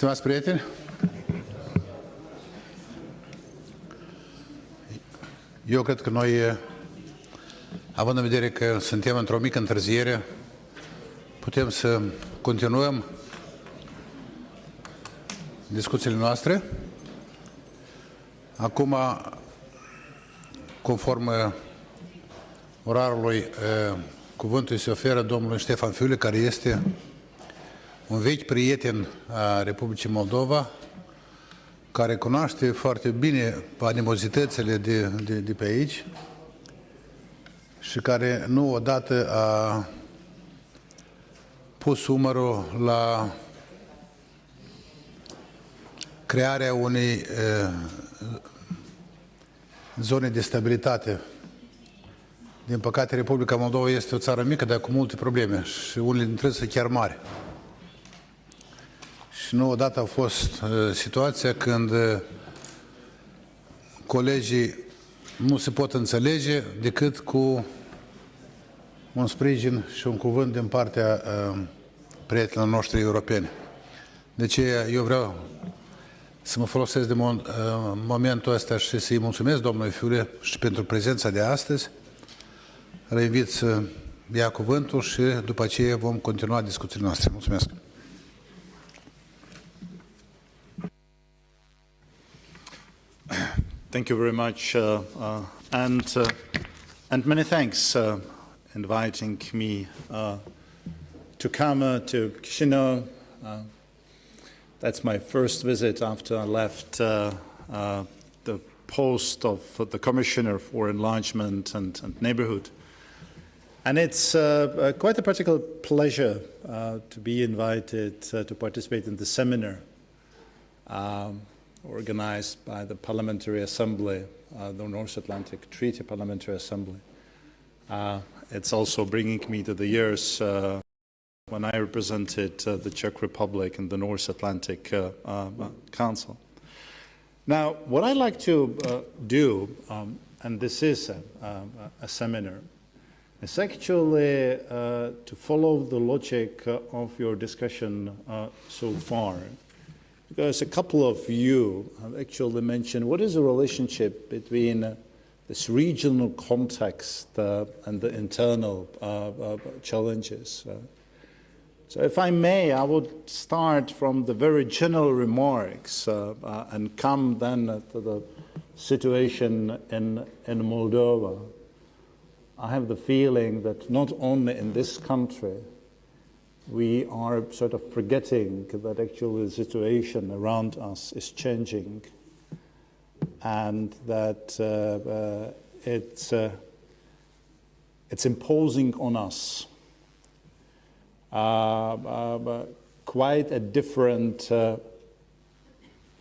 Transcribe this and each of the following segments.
Stimați prieteni, eu cred că noi, având în vedere că suntem într-o mică întârziere, putem să continuăm discuțiile noastre. Acum, conform orarului, cuvântul se oferă domnului Stefan Fule, care este un vechi prieten a Republicii Moldova, care cunoaște foarte bine animozitățile de pe aici și care nu odată a pus umărul la crearea unei zone de stabilitate. Din păcate, Republica Moldova este o țară mică, dar cu multe probleme și unele dintre ele sunt chiar mari. Și nu odată a fost situația când colegii nu se pot înțelege decât cu un sprijin și un cuvânt din partea prietenilor noștri europeni. De aceea eu vreau să mă folosesc de momentul ăsta și să-i mulțumesc domnului Fule și pentru prezența de astăzi. Îl invit să ia cuvântul și după aceea vom continua discuțiile noastre. Mulțumesc! Thank you very much, and many thanks inviting me to come to Chisinau. That's my first visit after I left the post of the Commissioner for Enlargement and Neighborhood. And it's quite a particular pleasure to be invited to participate in the seminar organized by the Parliamentary Assembly, the North Atlantic Treaty Parliamentary Assembly. It's also bringing me to the years when I represented the Czech Republic in the North Atlantic Council. Now, what I like to do, and this is a seminar, is actually to follow the logic of your discussion so far. Because a couple of you have actually mentioned what is the relationship between this regional context and the internal challenges. So if I may, I would start from the very general remarks and come then to the situation in Moldova. I have the feeling that not only in this country, we are sort of forgetting that actually the situation around us is changing and that it's imposing on us quite a different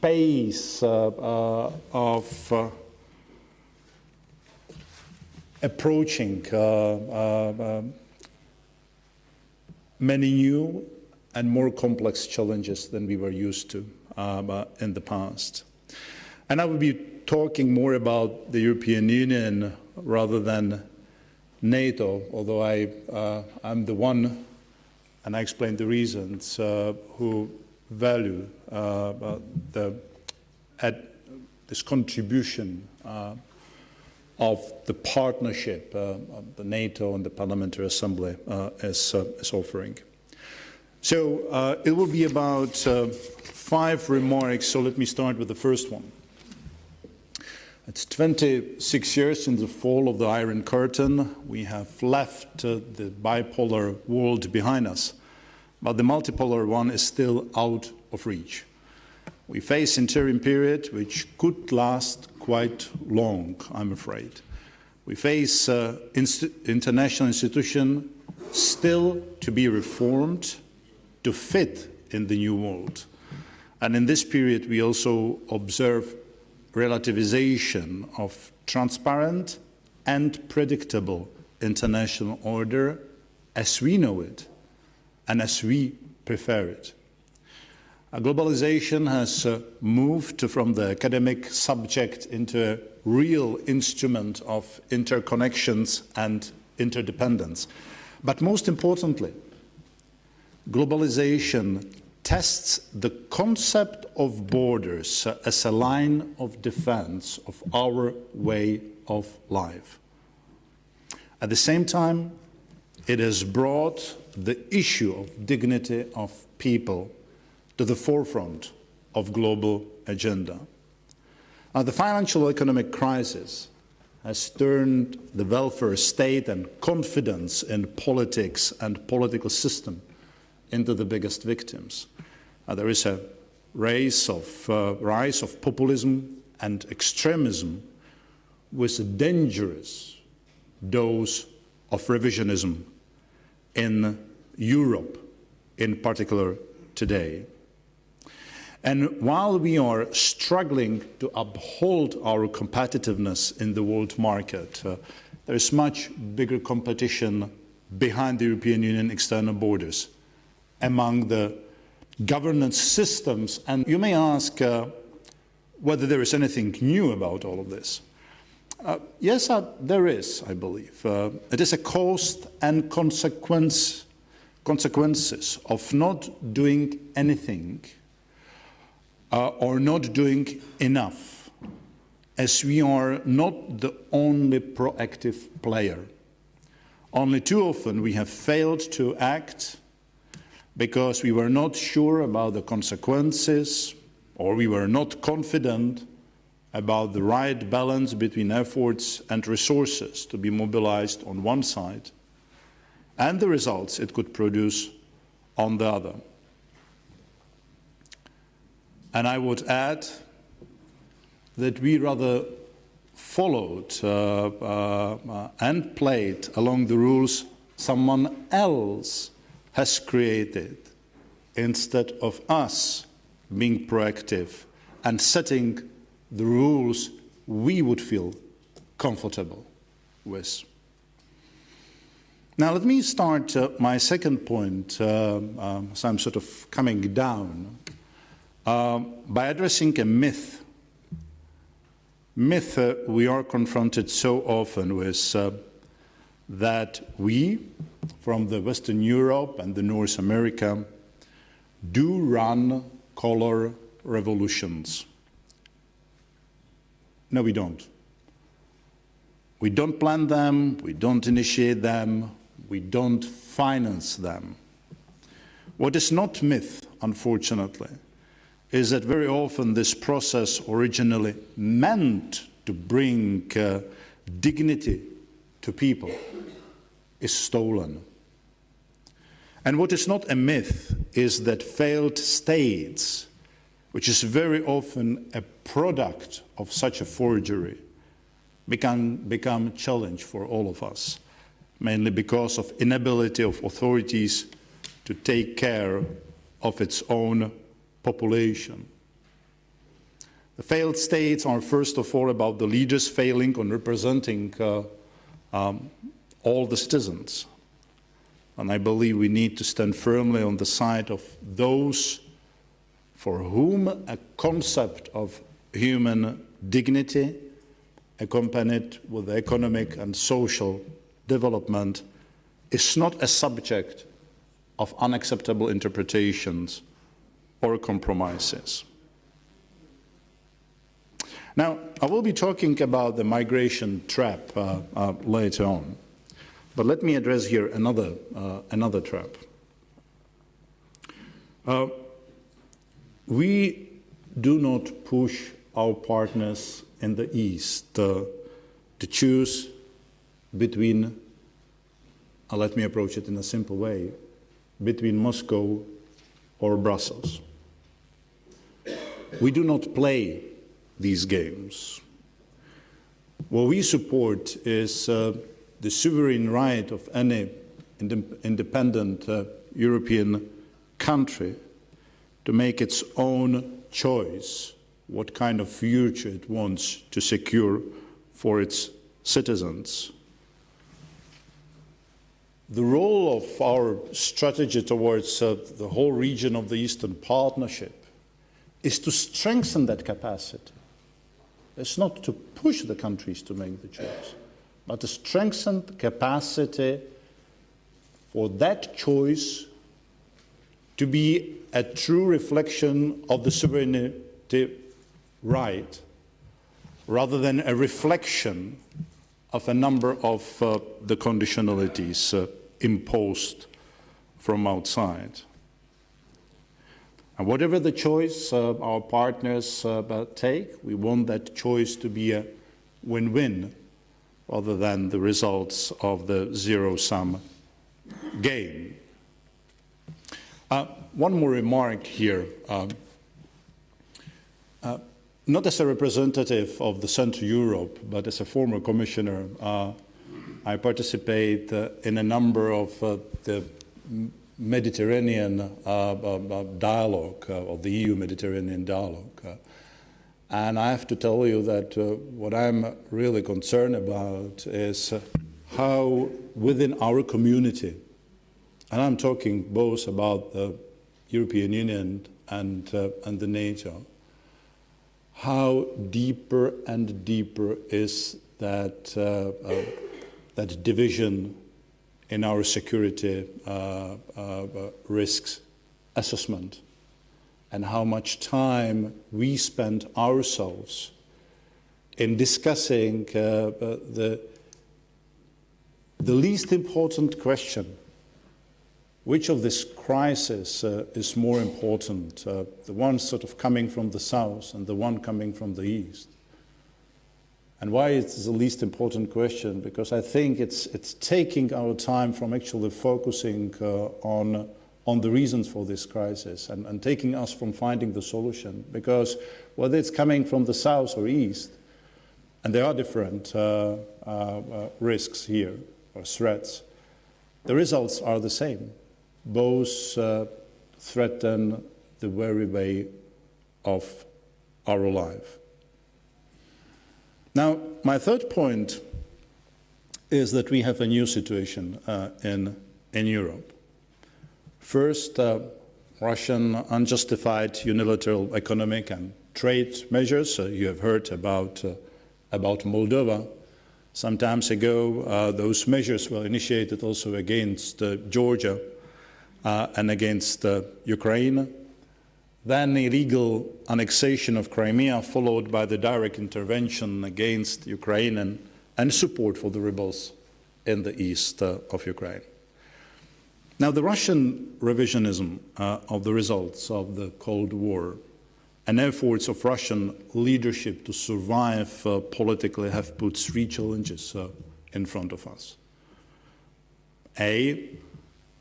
pace of approaching many new and more complex challenges than we were used to in the past. And I will be talking more about the European Union rather than NATO, although I'm the one, and I explained the reasons, who value this contribution of the partnership the NATO and the Parliamentary Assembly is offering. So it will be about 5 remarks, so let me start with the first one. It's 26 years since the fall of the Iron Curtain. We have left the bipolar world behind us, but the multipolar one is still out of reach. We face an interim period which could last quite long, I'm afraid. We face international institutions still to be reformed to fit in the new world. And in this period, we also observe relativization of transparent and predictable international order as we know it and as we prefer it. Globalization has moved from the academic subject into a real instrument of interconnections and interdependence. But most importantly, globalization tests the concept of borders as a line of defense of our way of life. At the same time, it has brought the issue of dignity of people to the forefront of global agenda. Now, the financial economic crisis has turned the welfare state and confidence in politics and political system into the biggest victims. There is a rise of populism and extremism with a dangerous dose of revisionism in Europe, in particular today. And while we are struggling to uphold our competitiveness in the world market, there is much bigger competition behind the European Union external borders, among the governance systems. And you may ask whether there is anything new about all of this. Yes, there is, I believe. It is a cost and consequences of not doing anything or not doing enough, as we are not the only proactive player. Only too often we have failed to act because we were not sure about the consequences, or we were not confident about the right balance between efforts and resources to be mobilized on one side and the results it could produce on the other. And I would add that we rather followed and played along the rules someone else has created, instead of us being proactive and setting the rules we would feel comfortable with. Now let me start my second point, so I'm sort of coming down, by addressing a myth we are confronted so often with, that we, from the Western Europe and the North America, do run color revolutions. No, we don't. We don't plan them, we don't initiate them, we don't finance them. What is not myth, unfortunately, is that very often this process, originally meant to bring dignity to people, is stolen. And what is not a myth is that failed states, which is very often a product of such a forgery, become a challenge for all of us, mainly because of inability of authorities to take care of its own population. The failed states are first of all about the leaders failing on representing all the citizens. And I believe we need to stand firmly on the side of those for whom a concept of human dignity, accompanied with economic and social development, is not a subject of unacceptable interpretations or compromises. Now, I will be talking about the migration trap later on, but let me address here another trap. We do not push our partners in the East to choose between, let me approach it in a simple way, between Moscow or Brussels. We do not play these games. What we support is the sovereign right of any independent European country to make its own choice what kind of future it wants to secure for its citizens. The role of our strategy towards the whole region of the Eastern Partnership is to strengthen that capacity. It's not to push the countries to make the choice, but to strengthen the capacity for that choice to be a true reflection of the sovereignty right, rather than a reflection of a number of the conditionalities imposed from outside. And whatever the choice our partners take, we want that choice to be a win-win rather than the results of the zero-sum game. One more remark here. Not as a representative of the Central Europe, but as a former commissioner, I participate in a number of the Mediterranean dialogue, of the EU-Mediterranean dialogue. And I have to tell you that what I'm really concerned about is how within our community, and I'm talking both about the European Union and the NATO, how deeper and deeper is that, that division in our security risks assessment, and how much time we spend ourselves in discussing the least important question: which of this crisis is more important, the one sort of coming from the south and the one coming from the east? And why it's the least important question? Because I think it's taking our time from actually focusing on the reasons for this crisis and taking us from finding the solution. Because whether it's coming from the south or east, and there are different risks here, or threats, the results are the same. Both threaten the very way of our life. Now, my third point is that we have a new situation in Europe. First, Russian unjustified unilateral economic and trade measures. You have heard about Moldova. Some time ago, those measures were initiated also against Georgia and against Ukraine. Then illegal annexation of Crimea, followed by the direct intervention against Ukraine and support for the rebels in the east of Ukraine. Now, the Russian revisionism of the results of the Cold War and efforts of Russian leadership to survive politically have put three challenges in front of us. A,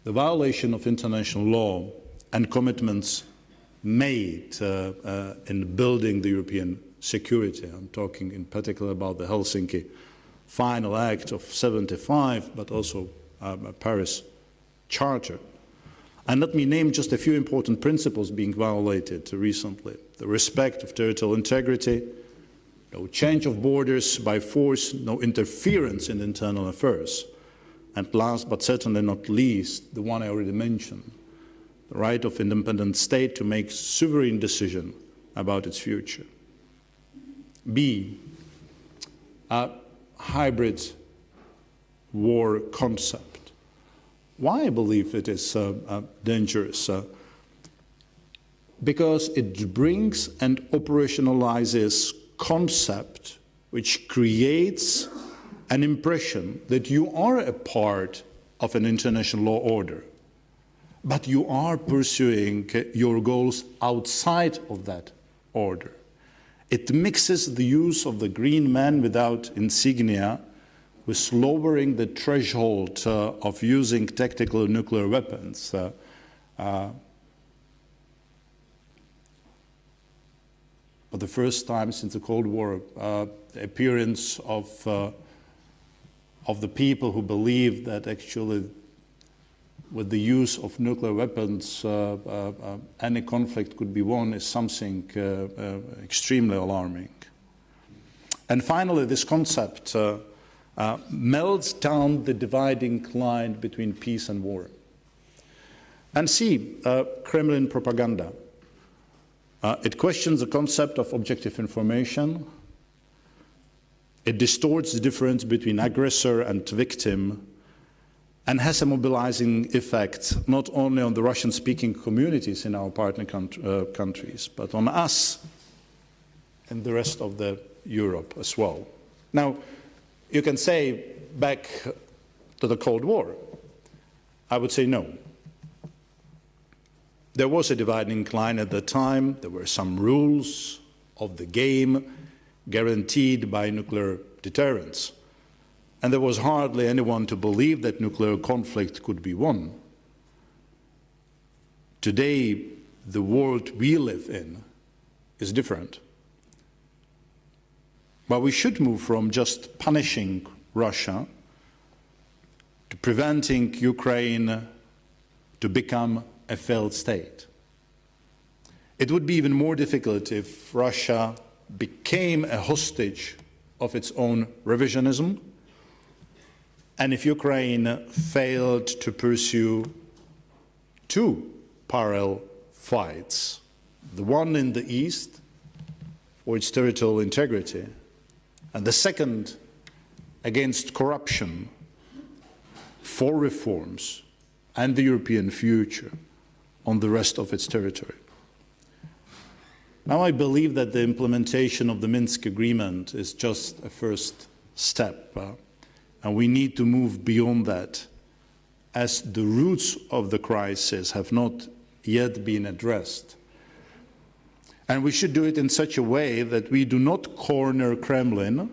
the violation of international law and commitments made in building the European security. I'm talking in particular about the Helsinki Final Act of '75, but also Paris Charter. And let me name just a few important principles being violated recently: the respect of territorial integrity, no change of borders by force, no interference in internal affairs, and last but certainly not least, the one I already mentioned, the right of independent state to make sovereign decision about its future. B, a hybrid war concept. Why I believe it is dangerous? Because it brings and operationalizes concept which creates an impression that you are a part of an international law order, but you are pursuing your goals outside of that order. It mixes the use of the green man without insignia with lowering the threshold of using tactical nuclear weapons. For the first time since the Cold War, the appearance of the people who believe that actually with the use of nuclear weapons, any conflict could be won is something extremely alarming. And finally, this concept melts down the dividing line between peace and war. And see, Kremlin propaganda. It questions the concept of objective information. It distorts the difference between aggressor and victim. and has a mobilizing effect not only on the Russian-speaking communities in our partner countries, but on us and the rest of Europe as well. Now, you can say back to the Cold War. I would say no. There was a dividing line at the time. There were some rules of the game guaranteed by nuclear deterrence. And there was hardly anyone to believe that nuclear conflict could be won. Today, the world we live in is different. But we should move from just punishing Russia to preventing Ukraine to become a failed state. It would be even more difficult if Russia became a hostage of its own revisionism, and if Ukraine failed to pursue two parallel fights, the one in the east for its territorial integrity, and the second against corruption, for reforms and the European future on the rest of its territory. Now I believe that the implementation of the Minsk agreement is just a first step, and we need to move beyond that, as the roots of the crisis have not yet been addressed. And we should do it in such a way that we do not corner Kremlin,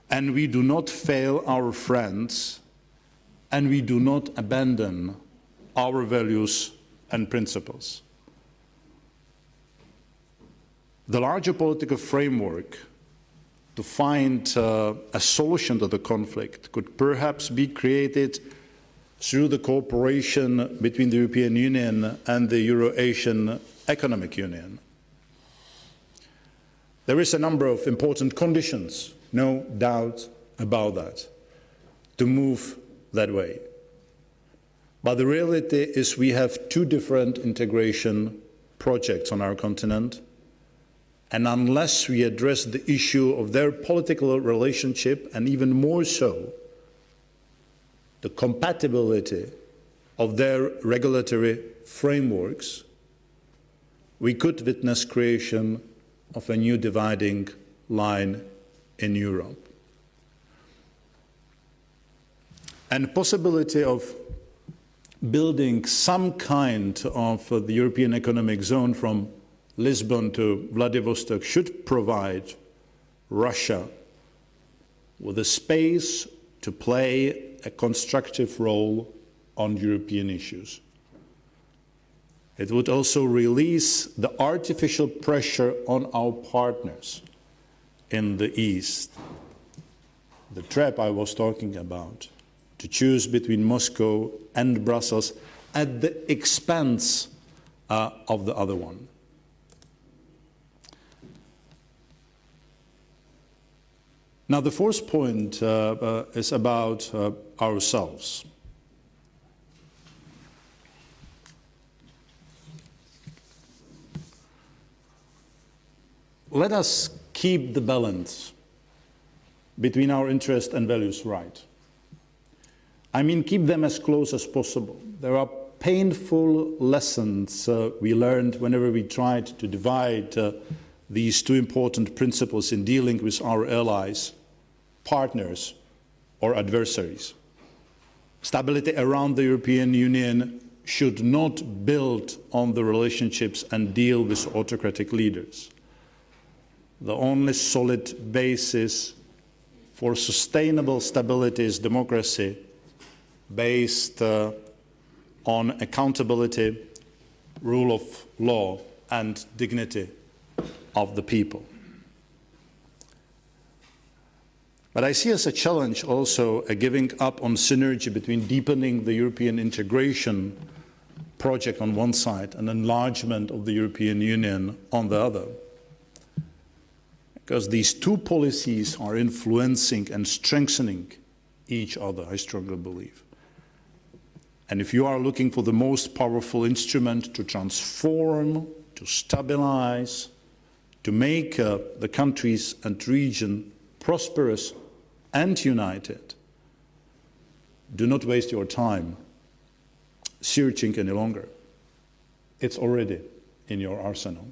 and we do not fail our friends, and we do not abandon our values and principles. The larger political framework to find a solution to the conflict could perhaps be created through the cooperation between the European Union and the Euro-Asian Economic Union. There is a number of important conditions, no doubt about that, to move that way. But the reality is we have two different integration projects on our continent, and unless we address the issue of their political relationship, and even more so, the compatibility of their regulatory frameworks, we could witness creation of a new dividing line in Europe. And possibility of building some kind of the European Economic Zone from Lisbon to Vladivostok should provide Russia with a space to play a constructive role on European issues. It would also release the artificial pressure on our partners in the East, the trap I was talking about, to choose between Moscow and Brussels at the expense of the other one. Now, the fourth point is about ourselves. Let us keep the balance between our interests and values right. I mean, keep them as close as possible. There are painful lessons we learned whenever we tried to divide these two important principles in dealing with our allies, partners, or adversaries. Stability around the European Union should not build on the relationships and deal with autocratic leaders. The only solid basis for sustainable stability is democracy, based on accountability, rule of law, and dignity of the people. But I see as a challenge also a giving up on synergy between deepening the European integration project on one side and enlargement of the European Union on the other. Because these two policies are influencing and strengthening each other, I strongly believe. And if you are looking for the most powerful instrument to transform, to stabilize, to make the countries and region prosperous and united, do not waste your time searching any longer. It's already in your arsenal.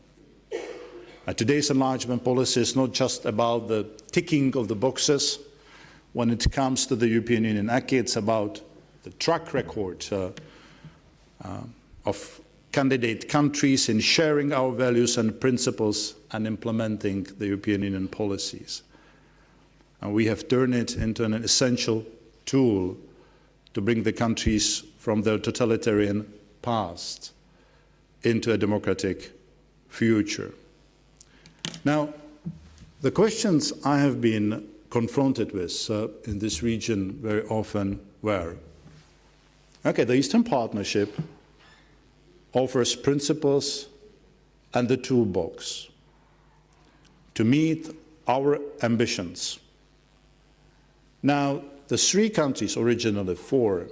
Today's enlargement policy is not just about the ticking of the boxes when it comes to the European Union acquis, it's about the track record of candidate countries in sharing our values and principles and implementing the European Union policies. And we have turned it into an essential tool to bring the countries from their totalitarian past into a democratic future. Now, the questions I have been confronted with in this region very often were, okay, the Eastern Partnership offers principles and the toolbox to meet our ambitions. Now, the three countries, originally four,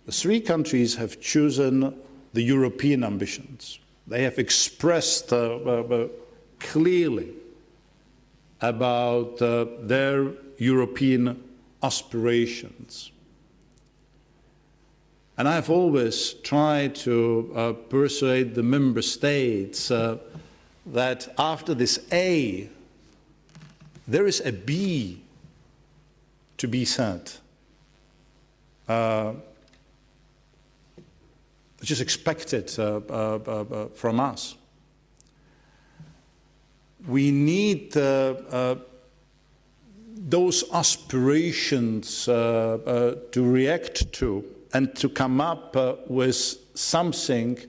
the three countries have chosen the European ambitions. They have expressed clearly about their European aspirations. And I've always tried to persuade the member states that after this A, there is a B to be set, which is expected from us. We need those aspirations to react to and to come up with something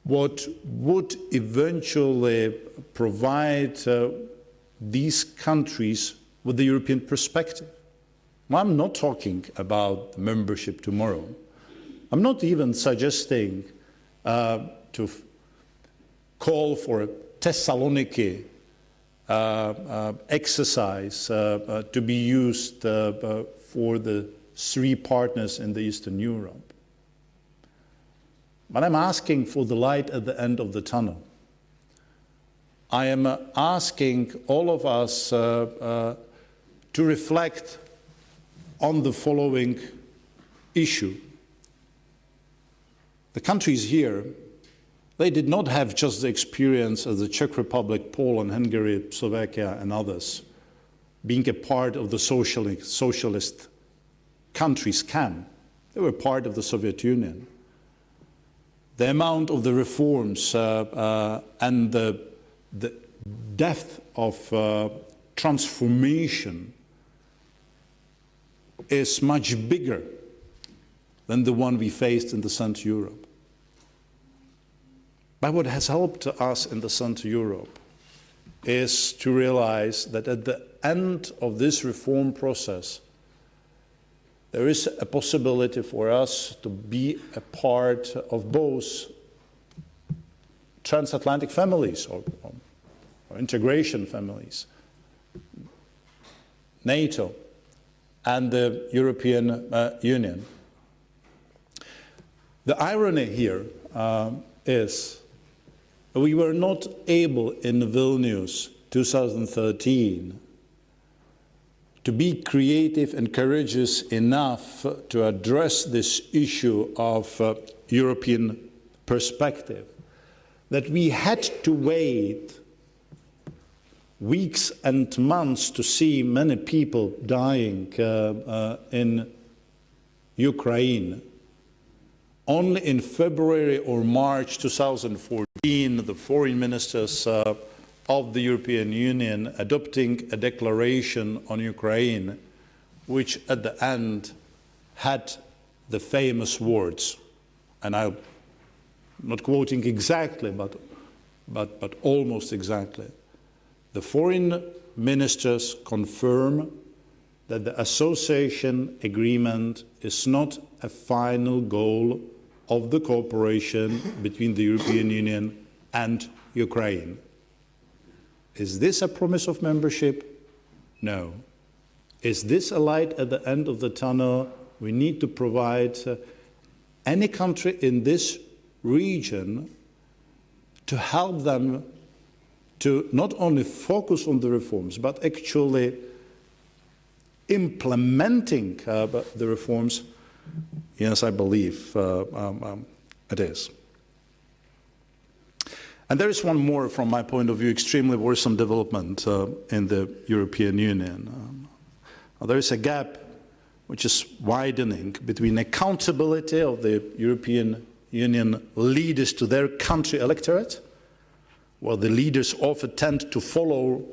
what would eventually provide these countries with the European perspective. I'm not talking about membership tomorrow. I'm not even suggesting to call for a Thessaloniki exercise to be used for the three partners in the Eastern Europe. But I'm asking for the light at the end of the tunnel. I am asking all of us to reflect on the following issue. The countries here, they did not have just the experience of the Czech Republic, Poland, Hungary, Slovakia, and others being a part of the socialist countries can. They were part of the Soviet Union. The amount of the reforms and the depth of transformation is much bigger than the one we faced in the Central Europe. But what has helped us in the Central Europe is to realize that at the end of this reform process, there is a possibility for us to be a part of both transatlantic families or integration families, NATO, and the European Union. The irony here is we were not able in Vilnius 2013 to be creative and courageous enough to address this issue of European perspective, that we had to wait weeks and months to see many people dying in Ukraine. Only in February or March 2014, the foreign ministers of the European Union adopting a declaration on Ukraine, which at the end had the famous words, and I'm not quoting exactly, but almost exactly. The foreign ministers confirm that the association agreement is not a final goal of the cooperation between the European Union and Ukraine. Is this a promise of membership? No. Is this a light at the end of the tunnel? We need to provide any country in this region to help them to not only focus on the reforms, but actually implementing the reforms, yes, I believe it is. And there is one more, from my point of view, extremely worrisome development in the European Union. There is a gap which is widening between accountability of the European Union leaders to their country electorate, where the leaders often tend to follow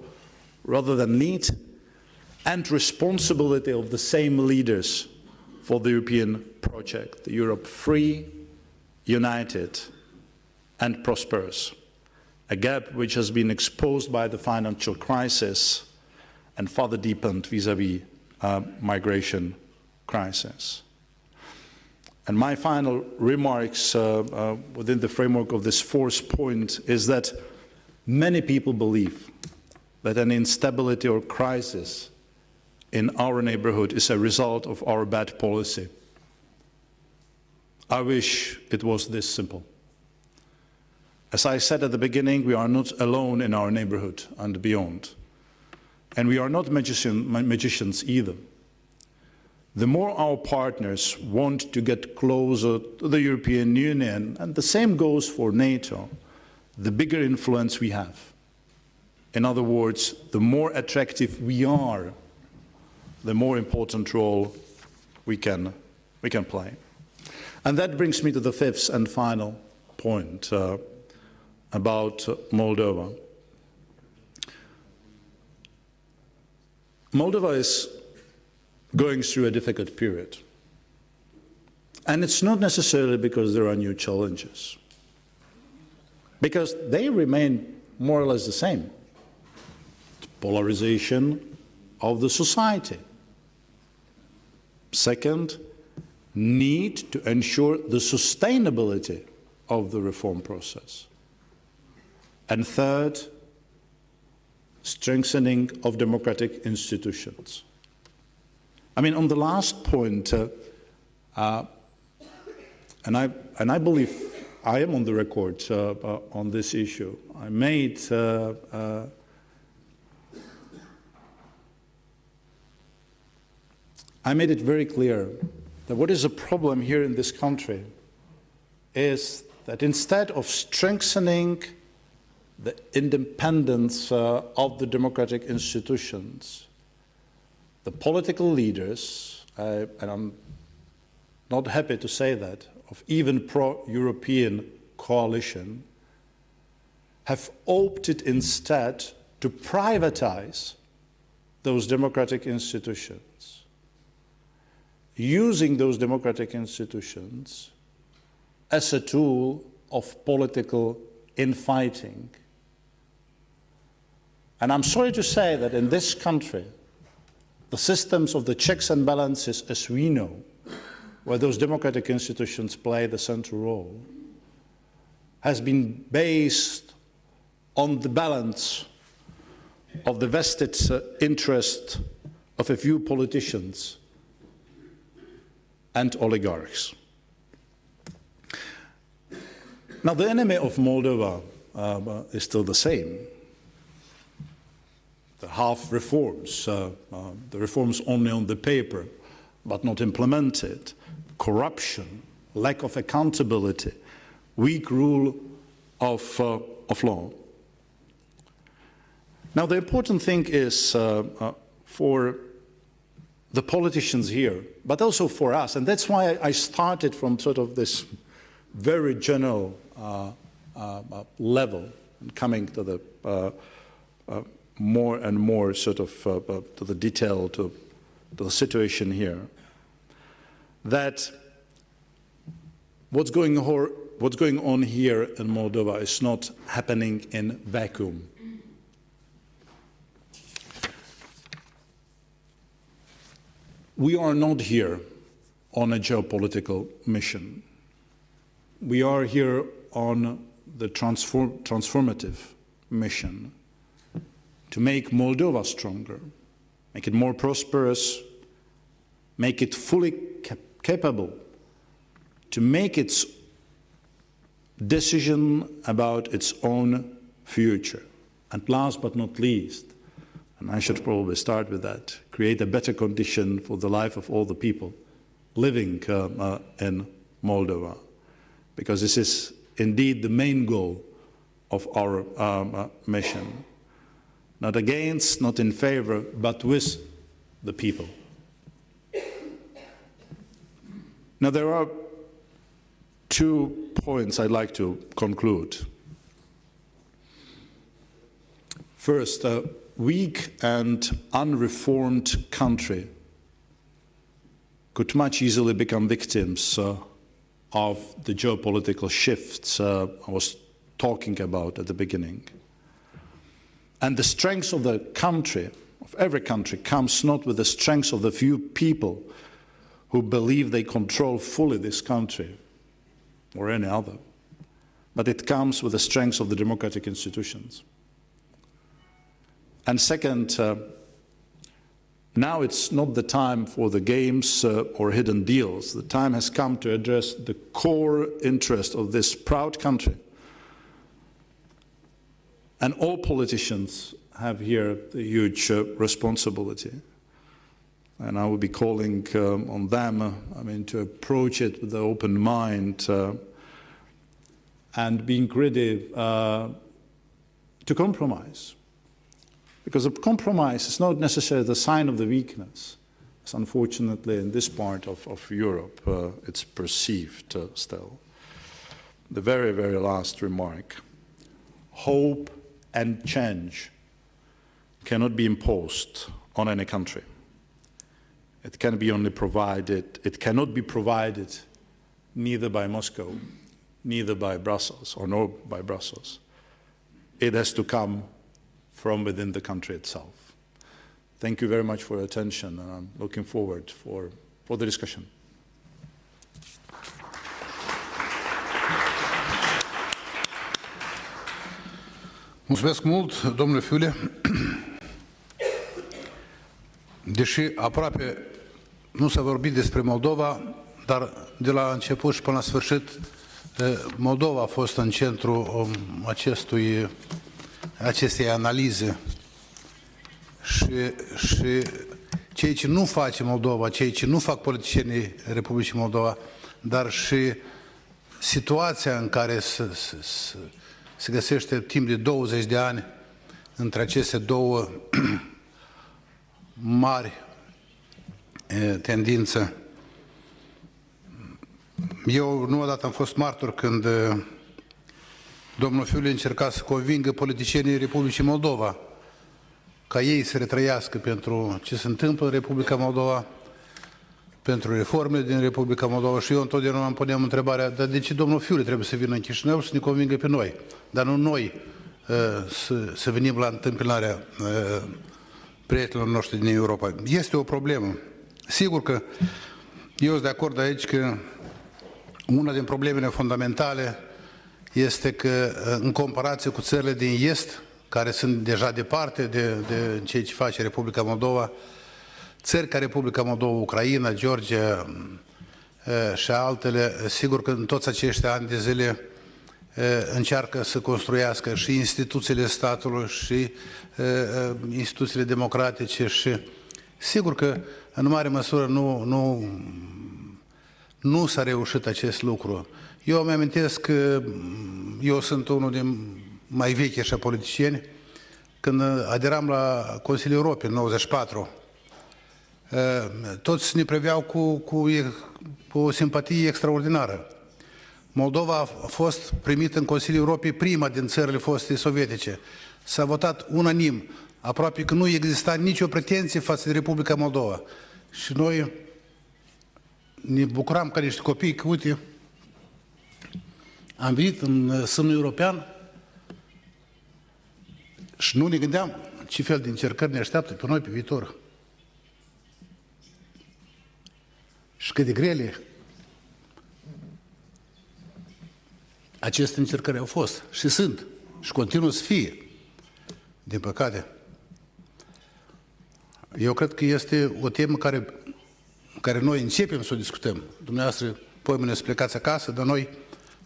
rather than lead, and responsibility of the same leaders for the European project, the Europe free, united, and prosperous. A gap which has been exposed by the financial crisis and further deepened vis-à-vis migration crisis. And my final remarks within the framework of this fourth point is that many people believe that an instability or crisis in our neighborhood is a result of our bad policy. I wish it was this simple. As I said at the beginning, we are not alone in our neighborhood and beyond. And we are not magicians either. The more our partners want to get closer to the European Union, and the same goes for NATO, the bigger influence we have. In other words, the more attractive we are, the more important role we can play. And that brings me to the fifth and final point about Moldova. Moldova is going through a difficult period. And it's not necessarily because there are new challenges, because they remain more or less the same. Polarization of the society. Second, need to ensure the sustainability of the reform process. And third, strengthening of democratic institutions. I mean, on the last point, and I believe I am on the record on this issue. I made it very clear that what is a problem here in this country is that instead of strengthening the independence of the democratic institutions, the political leaders, and I'm not happy to say that, of even pro-European coalition, have opted instead to privatize those democratic institutions, using those democratic institutions as a tool of political infighting. And I'm sorry to say that in this country, the systems of the checks and balances as we know, where those democratic institutions play the central role, has been based on the balance of the vested interest of a few politicians and oligarchs. Now, the enemy of Moldova is still the same. The half reforms, the reforms only on the paper, but not implemented, corruption, lack of accountability, weak rule of law. Now, the important thing is for the politicians here, but also for us, and that's why I started from sort of this very general level, and coming to the more and more sort of to the detail, to the situation here, that what's going on here in Moldova is not happening in vacuum. We are not here on a geopolitical mission. We are here on the transformative mission to make Moldova stronger, make it more prosperous, make it fully capable to make its decision about its own future. And last but not least, and I should probably start with that, create a better condition for the life of all the people living in Moldova, because this is indeed the main goal of our mission. Not against, not in favor, but with the people. Now there are 2 points I'd like to conclude. First, a weak and unreformed country could much easily become victims of the geopolitical shifts I was talking about at the beginning. And the strength of the country, of every country, comes not with the strength of the few people who believe they control fully this country or any other, but it comes with the strength of the democratic institutions. And second, now it's not the time for the games or hidden deals. The time has come to address the core interest of this proud country. And all politicians have here a huge responsibility. And I will be calling on them, to approach it with an open mind and being ready to compromise. Because a compromise is not necessarily the sign of the weakness. As unfortunately in this part of Europe, it's perceived still. The very, very last remark. Hope and change cannot be imposed on any country. It can be only provided, it cannot be provided neither by Moscow, neither by Brussels, or nor by Brussels. It has to come from within the country itself. Thank you very much for your attention, and I'm looking forward for the discussion. Mulțumesc mult, domnule Fule. Deși aproape nu s-a vorbit despre Moldova, dar de la început și până la sfârșit, Moldova a fost în centrul acestei analize. Și ceea ce nu face Moldova, ceea ce nu fac politicienii Republicii Moldova, dar și situația în care se găsește timp de 20 de ani între aceste două mari tendințe. Eu nu odată am fost martor când domnul Fule încerca să convingă politicienii Republicii Moldova ca ei să retrăiască pentru ce se întâmplă în Republica Moldova, pentru reformele din Republica Moldova, și eu întotdeauna îmi puneam întrebarea, dar de ce domnul Fule trebuie să vină în Chișinău să ne convingă pe noi, dar nu noi să venim la întâmpinarea prietenilor noștri din Europa. Este o problemă. Sigur că eu sunt de acord aici că una din problemele fundamentale este că în comparație cu țările din Est, care sunt deja departe de ceea ce face Republica Moldova, țări ca Republica Moldova, Ucraina, Georgia și altele, sigur că în toți acești ani de zile încearcă să construiască și instituțiile statului și instituțiile democratice și sigur că în mare măsură nu s-a reușit acest lucru. Eu îmi amintesc că eu sunt unul din mai vechi așa politicieni, când aderam la Consiliul Europei în 94, toți ne priveau cu o simpatie extraordinară. Moldova a fost primită în Consiliul Europei prima din țările foste sovietice. S-a votat unanim, aproape că nu exista nicio pretenție față de Republica Moldova. Și noi ne bucuram ca niște copii că, uite, am venit în sânul european și nu ne gândeam ce fel de încercări ne așteaptă pe noi pe viitor. Și cât de grele aceste încercări au fost și sunt și continuă să fie, din păcate. Eu cred că este o temă care noi începem să o discutăm. Dumneavoastră, poimâine să plecați acasă, dar noi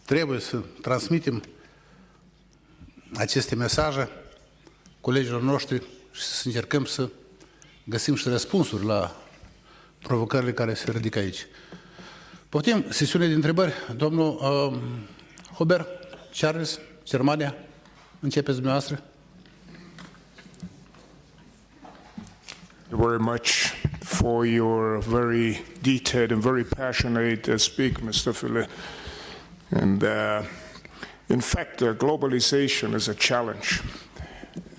trebuie să transmitem aceste mesaje colegilor noștri și să încercăm să găsim și răspunsuri la provocările care se ridică aici. Poftim sesiune de întrebări. Domnul Huber, Charles, Germania, începeți dumneavoastră. Thank you very much for your very detailed and very passionate speak, Mr. Fule. And in fact, globalization is a challenge.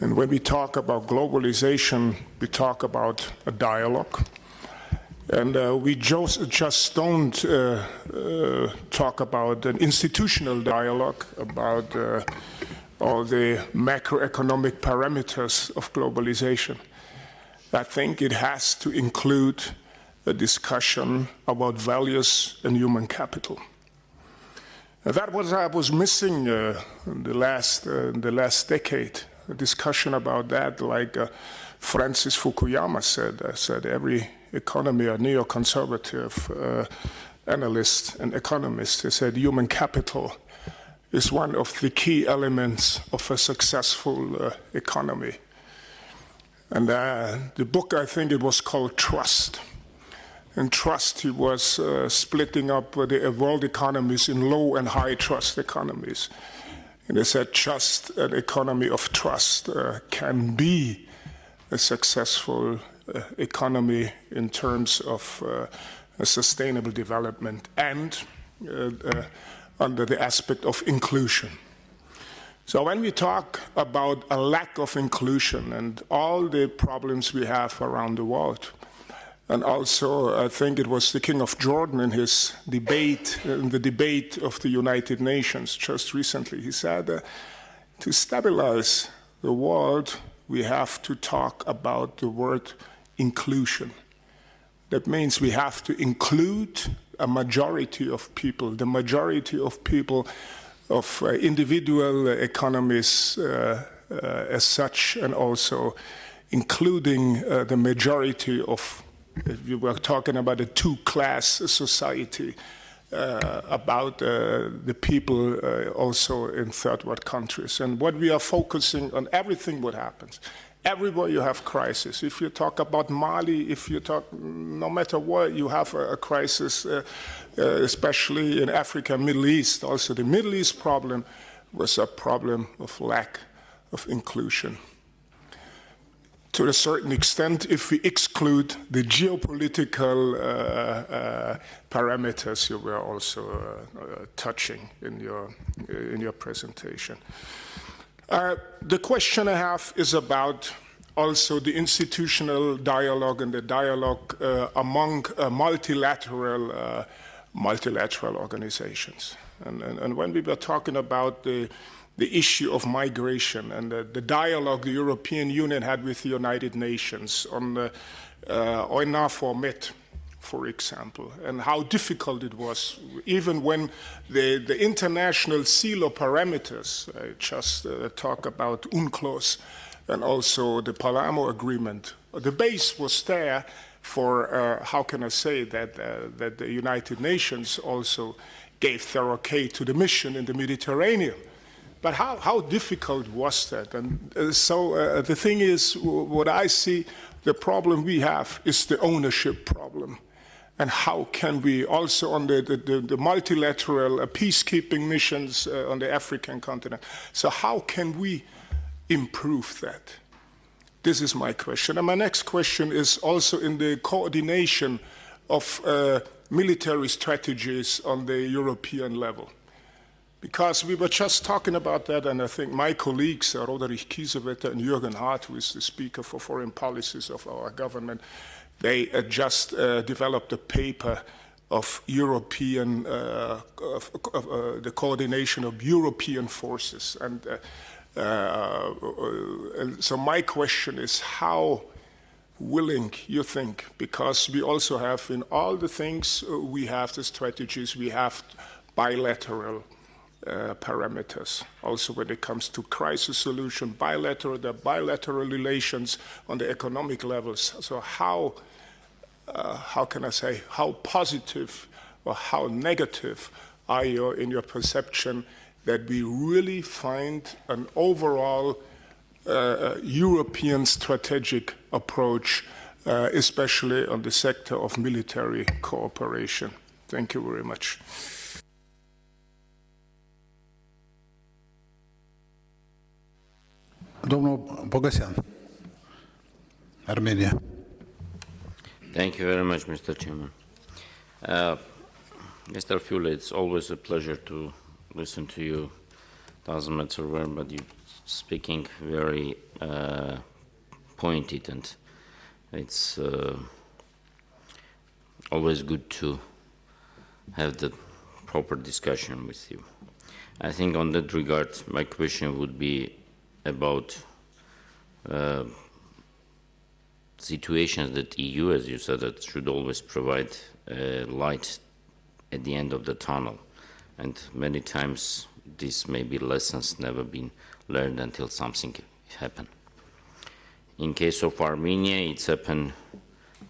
And when we talk about globalization, we talk about a dialogue. And we just don't talk about an institutional dialogue about all the macroeconomic parameters of globalization. I think it has to include a discussion about values and human capital. That was I was missing in the last decade. A discussion about that, like Francis Fukuyama said every economy, a neoconservative analyst and economist, he said human capital is one of the key elements of a successful economy. And the book, I think it was called Trust. And trust, he was splitting up the world economies in low and high trust economies. And he said just an economy of trust can be a successful economy in terms of sustainable development and under the aspect of inclusion. So when we talk about a lack of inclusion and all the problems we have around the world, and also I think it was the King of Jordan in his debate, in the debate of the United Nations just recently, he said to stabilize the world, we have to talk about the word inclusion. That means we have to include a majority of people, the majority of people of individual economies as such, and also including the majority of, if you were talking about a two-class society, about the people also in third world countries. And what we are focusing on, everything what happens. Everywhere you have crisis. If you talk about Mali, if you talk, no matter what, you have a crisis, especially in Africa, Middle East. Also, the Middle East problem was a problem of lack of inclusion. To a certain extent, if we exclude the geopolitical parameters you were also touching in your presentation. The question I have is about also the institutional dialogue and the dialogue among multilateral organizations. And when we were talking about the issue of migration and the dialogue the European Union had with the United Nations on the EUNAVFOR Med, for example, and how difficult it was, even when the international CELO parameters, I just talk about UNCLOS and also the Palermo Agreement, the base was there for, how can I say, that the United Nations also gave their okay to the mission in the Mediterranean. But how difficult was that? And so the thing is, what I see, the problem we have is the ownership problem. And how can we also on the multilateral peacekeeping missions on the African continent, so how can we improve that? This is my question. And my next question is also in the coordination of military strategies on the European level. Because we were just talking about that, and I think my colleagues, Roderich Kiesewetter and Jürgen Hart, who is the Speaker for Foreign Policies of our government, they just developed a paper of European, the coordination of European forces. And so my question is, how willing you think, because we also have in all the things, we have the strategies, we have bilateral parameters. Also when it comes to crisis solution, the bilateral relations on the economic levels. So how can I say, how positive or how negative are you in your perception that we really find an overall European strategic approach especially on the sector of military cooperation. Thank you very much. Domnul Bogosian, Armenia. Thank you very much, Mr. Chairman. Mr. Fule, it's always a pleasure to listen to you. Doesn't matter where, but you're speaking very pointed, and it's always good to have the proper discussion with you. I think on that regard, my question would be about situations that EU, as you said, that should always provide light at the end of the tunnel. And many times these maybe lessons never been learned until something happened. In case of Armenia, it's happened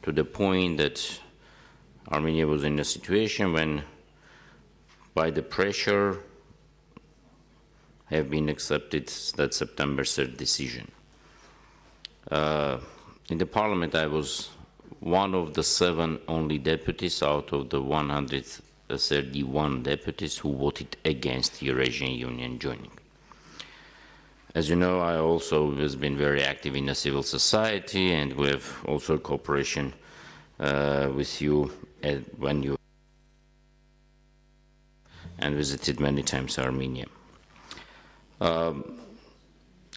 to the point that Armenia was in a situation when, by the pressure, have been accepted that September 3rd decision. In the parliament, I was one of the 7 only deputies out of the 131 deputies who voted against Eurasian Union joining. As you know, I also have been very active in the civil society, and we have also cooperation with you when you and visited many times Armenia.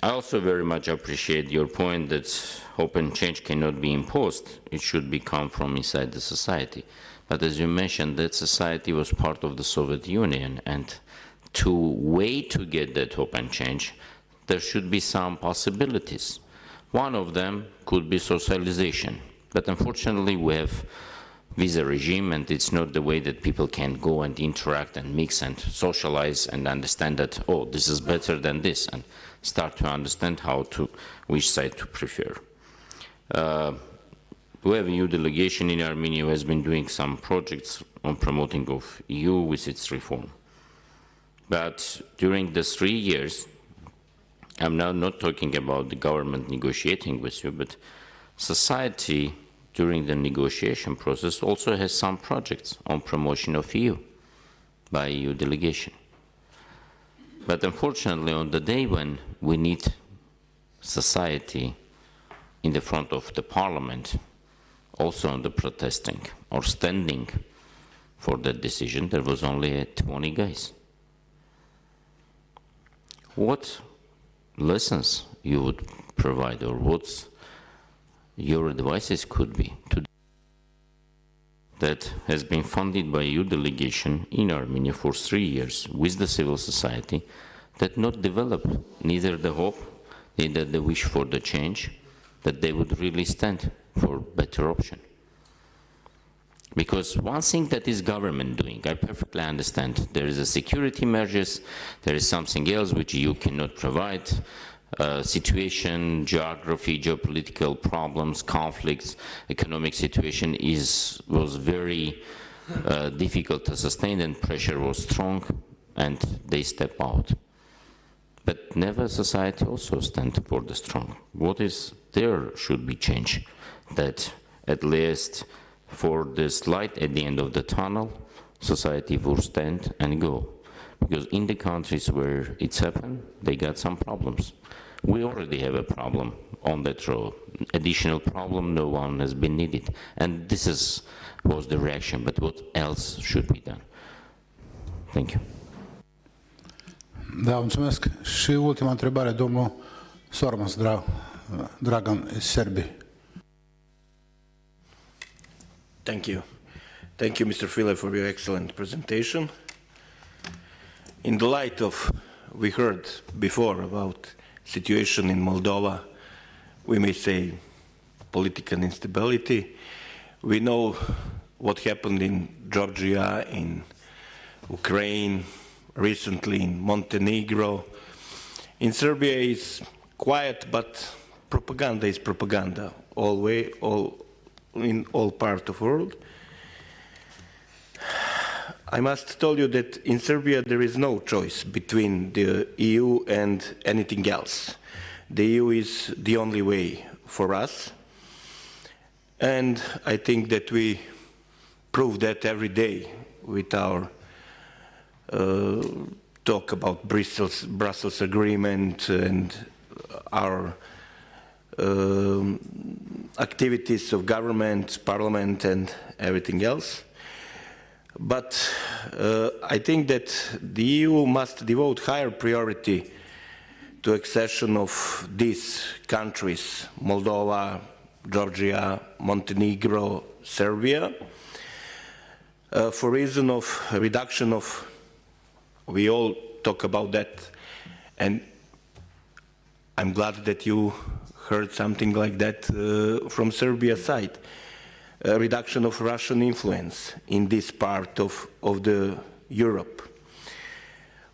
I also very much appreciate your point that hope and change cannot be imposed. It should come from inside the society. But as you mentioned, that society was part of the Soviet Union, and to wait to get that hope and change, there should be some possibilities. One of them could be socialization. But unfortunately, we have visa regime, and it's not the way that people can go and interact and mix and socialize and understand that, oh, this is better than this, and start to understand which side to prefer. We have a EU delegation in Armenia who has been doing some projects on promoting of EU with its reform. But during the 3 years, I'm now not talking about the government negotiating with you, but society during the negotiation process also has some projects on promotion of EU by EU delegation. But unfortunately, on the day when we need society in the front of the parliament, also on the protesting or standing for that decision, there was only 20 guys. What lessons you would provide, or what your advices could be to that has been funded by EU delegation in Armenia for 3 years with the civil society, that not developed neither the hope, neither the wish for the change, that they would really stand for better option. Because one thing that is government doing, I perfectly understand, there is a security measures, there is something else which you cannot provide, situation, geography, geopolitical problems, conflicts, economic situation was very difficult to sustain, and pressure was strong, and they step out. But never society also stand for the strong. What is there should be change, that at least for this light at the end of the tunnel, society will stand and go. Because in the countries where it's happened, they got some problems. We already have a problem on that road. Additional problem, no one has been needed. And this was the reaction, but what else should be done? Thank you. Da, mulțumesc. Și ultima întrebare, domnul Sormas Dragan, Serbia. Thank you. Thank you, Mr. Fule, for your excellent presentation. In the light of, we heard before about situation in Moldova, we may say political instability. We know what happened in Georgia, in Ukraine, recently in Montenegro. In Serbia it's quiet, but propaganda is propaganda, in all parts of the world. I must tell you that in Serbia there is no choice between the EU and anything else. The EU is the only way for us. And I think that we prove that every day with our talk about Brussels agreement and our activities of government, parliament, and everything else. But I think that the EU must devote higher priority to accession of these countries, Moldova, Georgia, Montenegro, Serbia, for reason of reduction of, we all talk about that, and I'm glad that you heard something like that from Serbia's side. A reduction of Russian influence in this part of the Europe.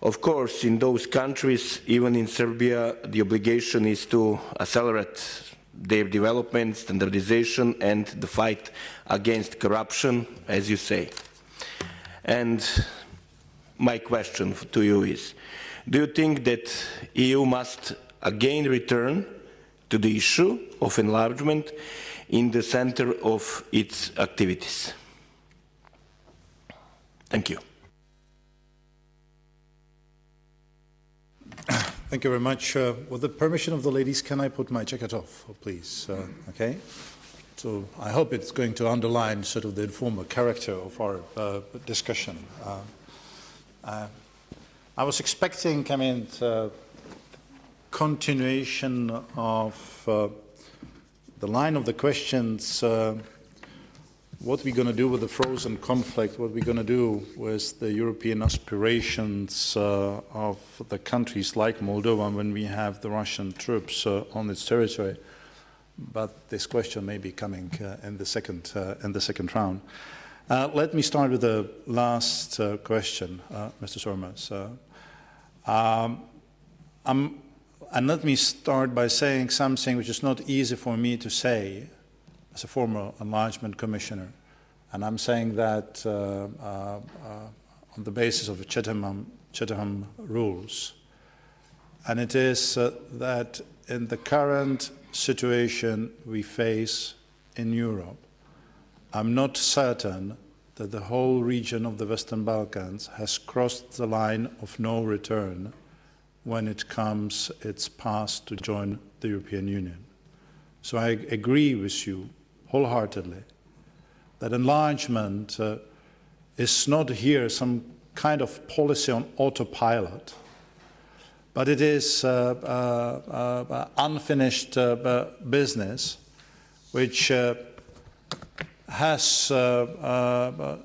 Of course, in those countries, even in Serbia, the obligation is to accelerate their development, standardization, and the fight against corruption, as you say. And my question to you is, do you think that EU must again return to the issue of enlargement in the center of its activities? Thank you. Thank you very much. With the permission of the ladies, can I put my jacket off, please? Okay. So I hope it's going to underline sort of the informal character of our discussion. I was expecting, continuation of the line of the questions, what we're going to do with the frozen conflict, what we're going to do with the European aspirations of the countries like Moldova when we have the Russian troops on its territory. But this question may be coming in the second round. Let me start with the last question, Mr. Sormas. And let me start by saying something which is not easy for me to say as a former enlargement commissioner. And I'm saying that on the basis of the Chatham rules. And it is that in the current situation we face in Europe, I'm not certain that the whole region of the Western Balkans has crossed the line of no return when it comes its path to join the European Union. So I agree with you wholeheartedly that enlargement is not here some kind of policy on autopilot, but it is unfinished business which has to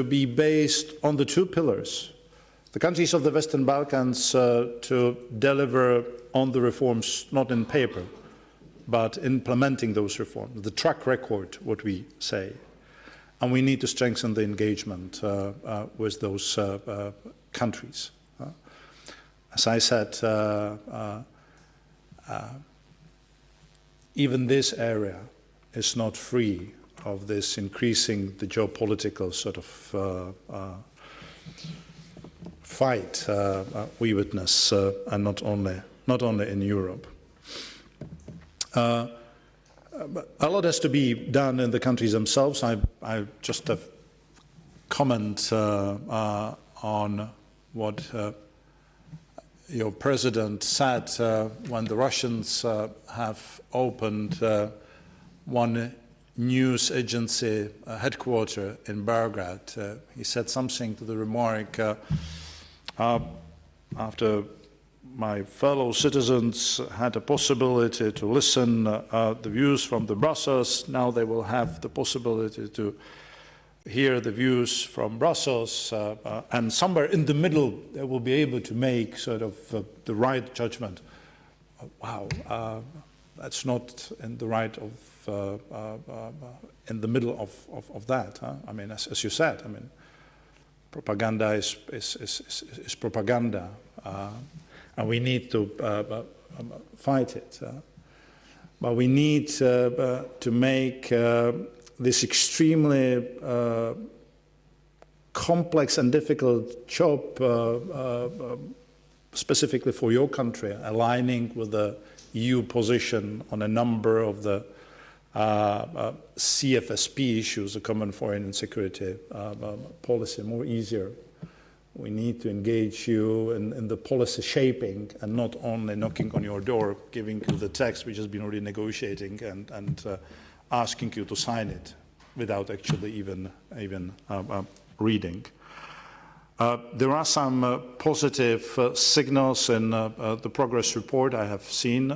be based on the two pillars. The countries of the Western Balkans to deliver on the reforms, not in paper, but implementing those reforms, the track record, what we say. And we need to strengthen the engagement with those countries. As I said, even this area is not free of this increasing the geopolitical sort of fight we witness, and not only in Europe. A lot has to be done in the countries themselves. I just have comment on what your president said when the Russians have opened one news agency headquarters in Belgrade. He said something to the remark, after my fellow citizens had the possibility to listen the views from the Brussels, now they will have the possibility to hear the views from Brussels, and somewhere in the middle they will be able to make sort of the right judgment. Wow, that's not in the right of in the middle of that. Huh? I mean, as you said, I mean, propaganda is propaganda, and we need to fight it. But we need to make this extremely complex and difficult job, specifically for your country, aligning with the EU position on a number of the CFSP issues, a common foreign and security policy, more easier. We need to engage you in the policy shaping and not only knocking on your door, giving you the text which has been already negotiating and asking you to sign it without actually even reading. There are some positive signals in the progress report I have seen,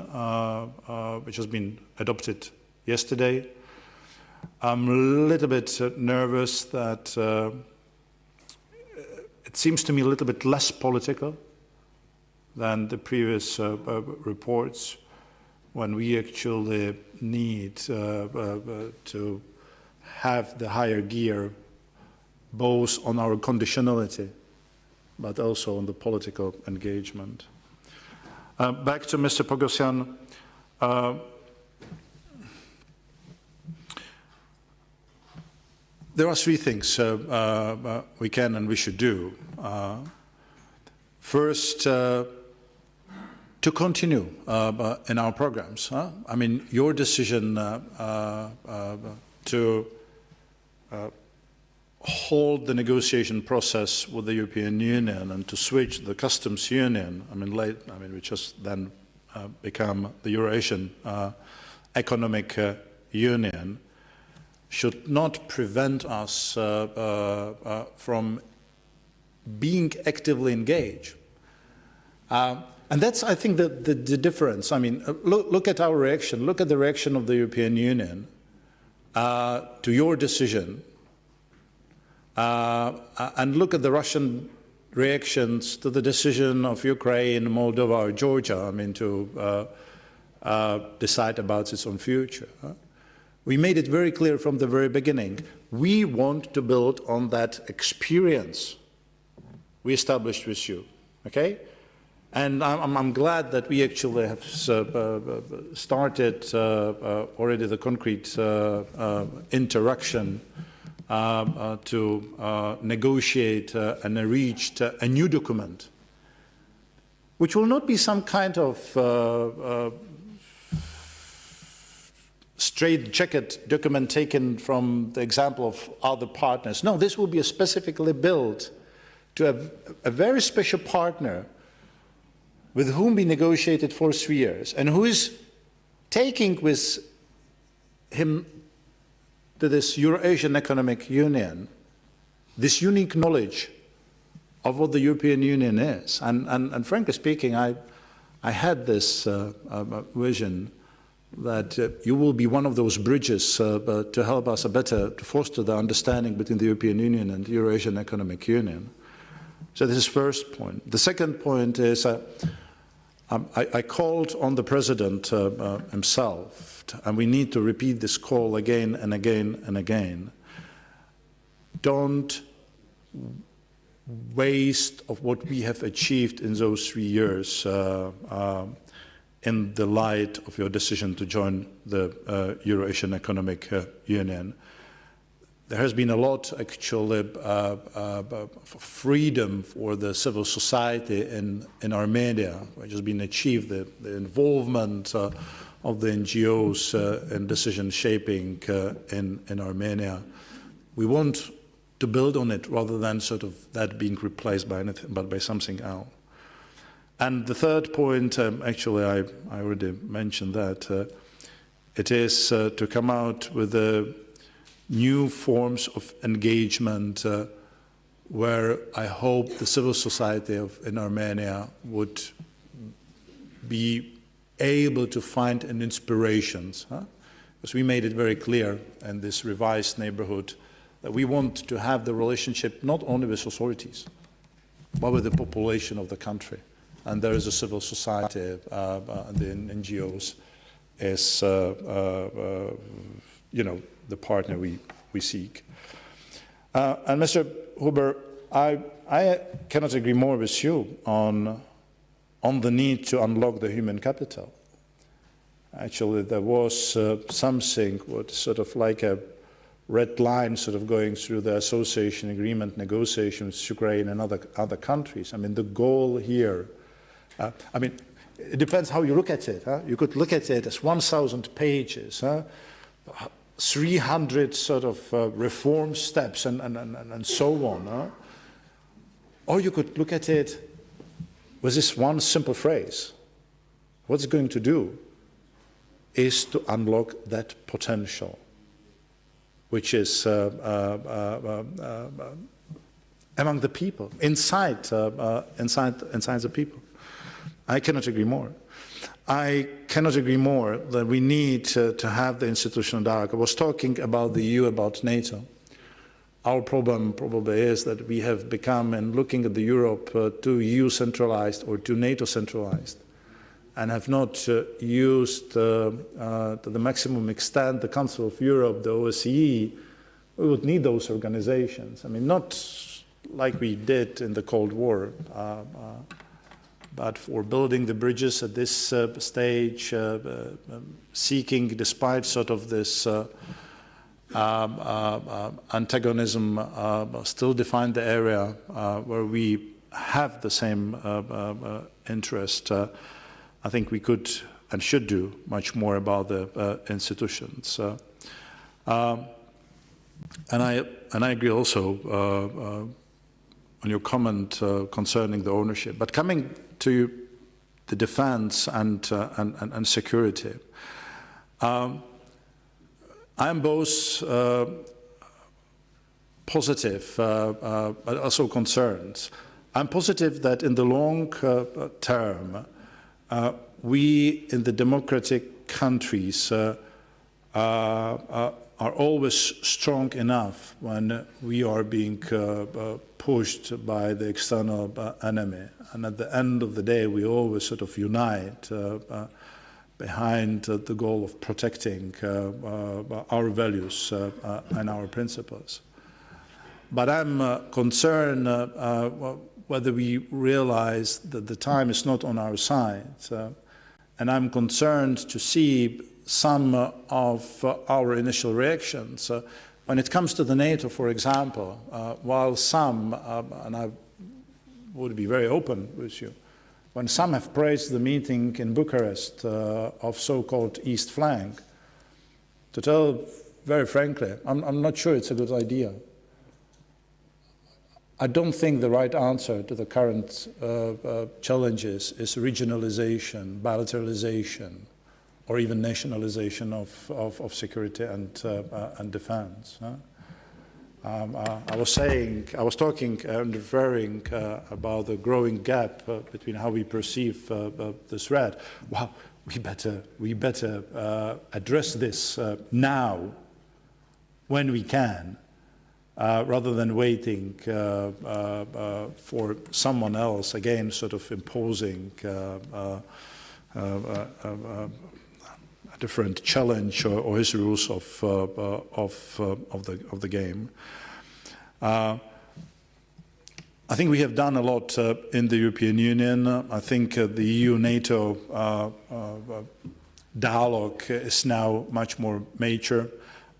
which has been adopted yesterday. I'm a little bit nervous that it seems to me a little bit less political than the previous reports, when we actually need to have the higher gear both on our conditionality but also on the political engagement. Back to Mr. Pogosyan. There are three things we can and we should do. First, to continue in our programs. I mean, your decision to hold the negotiation process with the European Union and to switch the customs union, which has then become the Eurasian economic union, should not prevent us from being actively engaged. And that's, I think, the difference. I mean, look at our reaction. Look at the reaction of the European Union to your decision. And look at the Russian reactions to the decision of Ukraine, Moldova, or Georgia, I mean, to decide about its own future. We made it very clear from the very beginning. We want to build on that experience we established with you, okay? And I'm glad that we actually have started already the concrete interaction to negotiate and reach a new document, which will not be some kind of straight-jacket document taken from the example of other partners. No, this will be specifically built to a very special partner with whom we negotiated for 3 years and who is taking with him to this Eurasian Economic Union this unique knowledge of what the European Union is. And frankly speaking, I had this vision that you will be one of those bridges to help us to foster the understanding between the European Union and the Eurasian Economic Union. So this is the first point. The second point is I called on the President himself, and we need to repeat this call again and again and again. Don't waste of what we have achieved in those 3 years in the light of your decision to join the Eurasian Economic Union. There has been a lot, actually, freedom for the civil society in Armenia, which has been achieved, the involvement of the NGOs in decision shaping in Armenia. We want to build on it rather than sort of that being replaced by anything, but by something else. And the third point, actually, I already mentioned that, it is to come out with new forms of engagement where I hope the civil society in Armenia would be able to find an inspirations. Because we made it very clear in this revised neighborhood that we want to have the relationship not only with authorities, but with the population of the country. And there is a civil society, and the NGOs is, the partner we seek. And Mr. Huber, I cannot agree more with you on the need to unlock the human capital. Actually, there was something what sort of like a red line sort of going through the association agreement negotiations with Ukraine and other countries. I mean, the goal here, it depends how you look at it. You could look at it as 1,000 pages, 300 sort of reform steps and so on. Huh? Or you could look at it with this one simple phrase. What it's going to do is to unlock that potential, which is among the people, inside the people. I cannot agree more. I cannot agree more that we need to have the institutional dialogue. I was talking about the EU, about NATO. Our problem probably is that we have become, and looking at the Europe, too EU centralized or too NATO centralized, and have not used to the maximum extent the Council of Europe, the OSCE. We would need those organizations. I mean, not like we did in the Cold War, but for building the bridges at this stage, seeking, despite sort of this antagonism, still define the area where we have the same interest. I think we could and should do much more about the institutions. And I agree also on your comment concerning the ownership. But coming to the defense and security, I'm both positive but also concerned. I'm positive that in the long term, we in the democratic countries are always strong enough when we are being pushed by the external enemy. And at the end of the day, we always sort of unite behind the goal of protecting our values and our principles. But I'm concerned whether we realize that the time is not on our side. And I'm concerned to see some of our initial reactions. When it comes to the NATO, for example, while some, and I would be very open with you, when some have praised the meeting in Bucharest of so-called East Flank, to tell very frankly, I'm not sure it's a good idea. I don't think the right answer to the current challenges is regionalization, bilateralization, or even nationalization of security and defense. I was talking and referring about the growing gap between how we perceive the threat. Well, we better address this now, when we can, rather than waiting for someone else again, sort of imposing a different challenge or his rules of the game. I think we have done a lot in the European Union. I think the EU-NATO dialogue is now much more mature.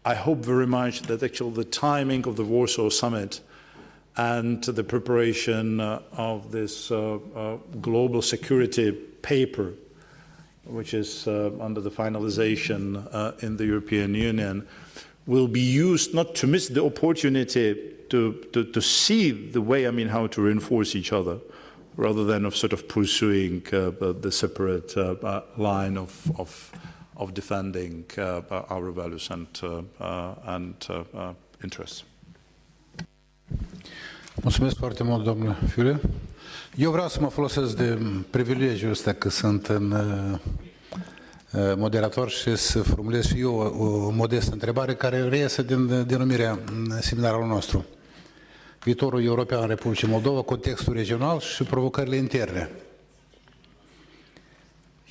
I hope very much that actually the timing of the Warsaw Summit and the preparation of this global security paper, which is under the finalization in the European Union, will be used not to miss the opportunity to see the way, I mean, how to reinforce each other, rather than of sort of pursuing the separate line of defending our values and interests. Mulțumesc foarte mult, domnule Fule. Eu vreau să mă folosesc de privilegiul ăsta că sunt în moderator și să formulez și eu o modestă întrebare care reiese din denumirea seminarului nostru. Viitorul european al Republicii Moldova, contextul regional și provocările interne.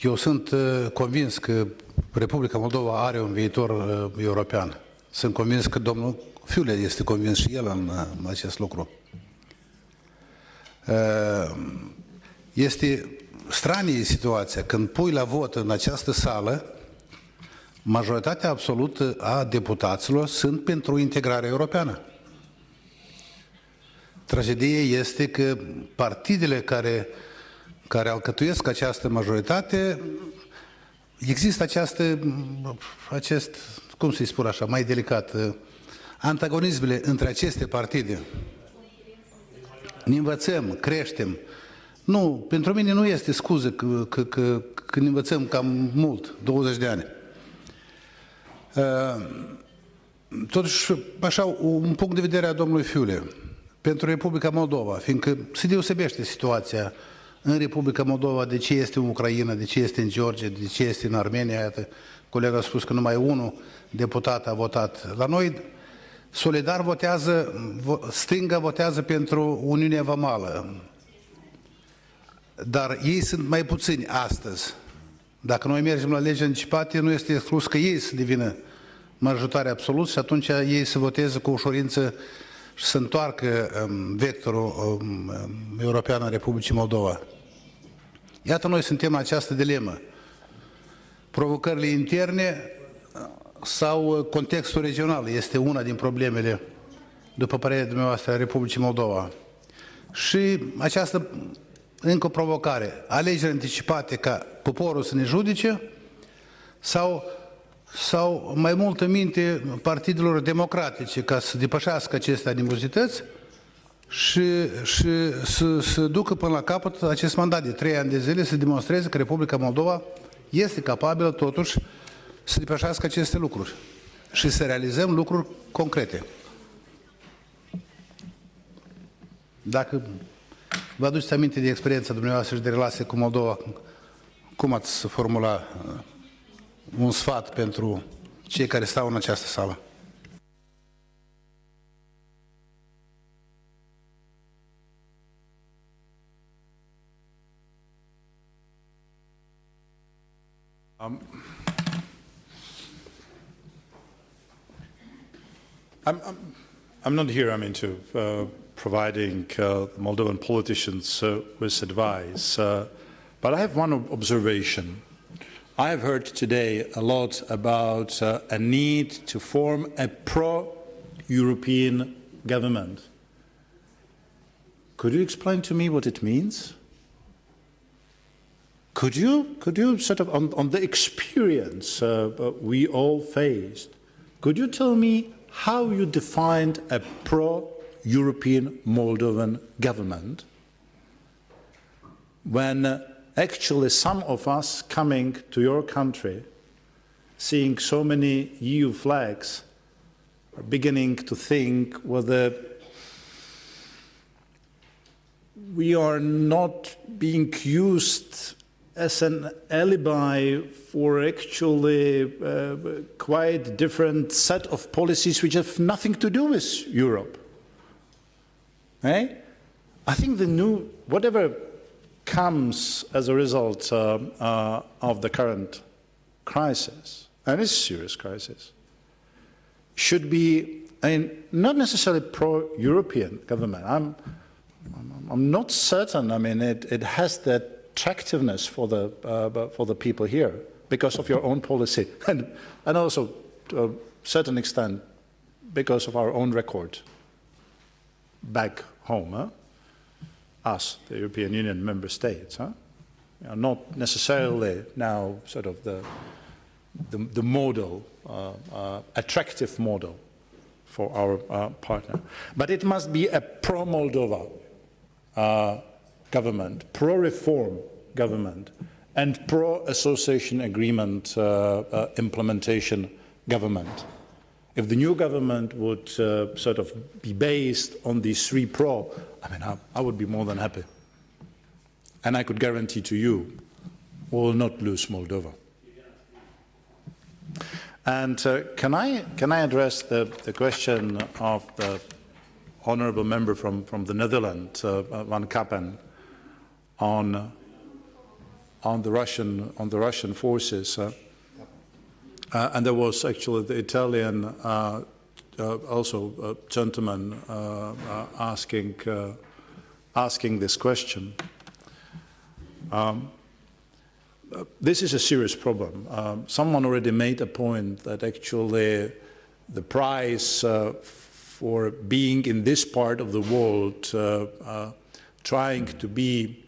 Eu sunt convins că Republica Moldova are un viitor european. Sunt convins că domnul Fule este convins și el în acest lucru. Este stranie situația când pui la vot în această sală, majoritatea absolută a deputaților sunt pentru integrarea europeană. Tragedia este că partidele care alcătuiesc această majoritate există acest, cum să-i spun așa, mai delicat, antagonismele între aceste partide. Ne învățăm, creștem. Nu, pentru mine nu este scuză că ne învățăm cam mult, 20 de ani. Totuși, așa, un punct de vedere a domnului Fule, pentru Republica Moldova, fiindcă se deosebește situația în Republica Moldova, de ce este în Ucraina, de ce este în Georgia, de ce este în Armenia. Iată, colega a spus că numai unul deputat a votat. La noi, Solidar votează, stânga votează pentru Uniunea Vamală, dar ei sunt mai puțini astăzi. Dacă noi mergem la legi anticipate, nu este exclus că ei să devină majoritare absolut și atunci ei să voteze cu ușurință și să întoarcă vectorul european în Republicii Moldova. Iată, noi suntem în această dilemă. Provocările interne sau contextul regional este una din problemele, după părerea dumneavoastră, a Republicii Moldova. Și această încă o provocare, alegeri anticipate ca poporul să ne judece sau mai multă minte partidelor democratice ca să depășească aceste animozități și să ducă până la capăt acest mandat de 3 ani de zile, să demonstreze că Republica Moldova este capabilă totuși să depășească aceste lucruri și să realizăm lucruri concrete. Dacă vă aduceți aminte de experiența dumneavoastră și de relație cu Moldova, cum ați formula un sfat pentru cei care stau în această sală? I'm not here, to providing Moldovan politicians with advice, but I have one observation. I have heard today a lot about a need to form a pro-European government. Could you explain to me what it means? Could you sort of, on the experience we all faced, could you tell me how you defined a pro-European Moldovan government when actually some of us coming to your country, seeing so many EU flags, are beginning to think whether we are not being used as an alibi for actually quite different set of policies which have nothing to do with Europe. Eh? I think the new, whatever comes as a result of the current crisis, and it's a serious crisis, should be not necessarily pro-European government. I'm not certain. It has that attractiveness for the people here because of your own policy and also to a certain extent because of our own record back home, us, the European Union member states. Not necessarily now sort of the model, attractive model for our partner. But it must be a pro-Moldova government, pro-reform government, and pro-association agreement implementation government. If the new government would sort of be based on these three pro, I would be more than happy. And I could guarantee to you, we will not lose Moldova. And can I address the question of the honourable member from the Netherlands, Van Kappen, on the Russian forces? And there was actually the Italian also gentleman asking this question. This is a serious problem. Someone already made a point that actually the price for being in this part of the world, trying to be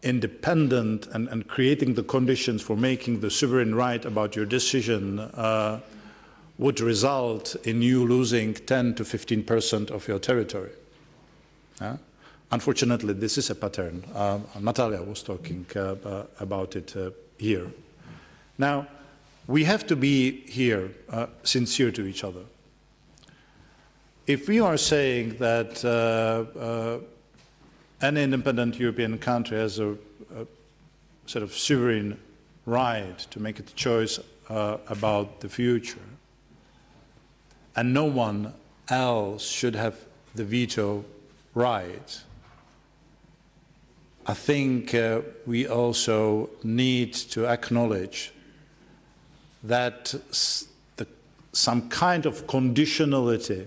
independent and creating the conditions for making the sovereign right about your decision would result in you losing 10 to 15% of your territory. Unfortunately, this is a pattern. Natalia was talking about it here. Now, we have to be here sincere to each other. If we are saying that an independent European country has a sort of sovereign right to make a choice about the future, and no one else should have the veto right, I think we also need to acknowledge that some kind of conditionality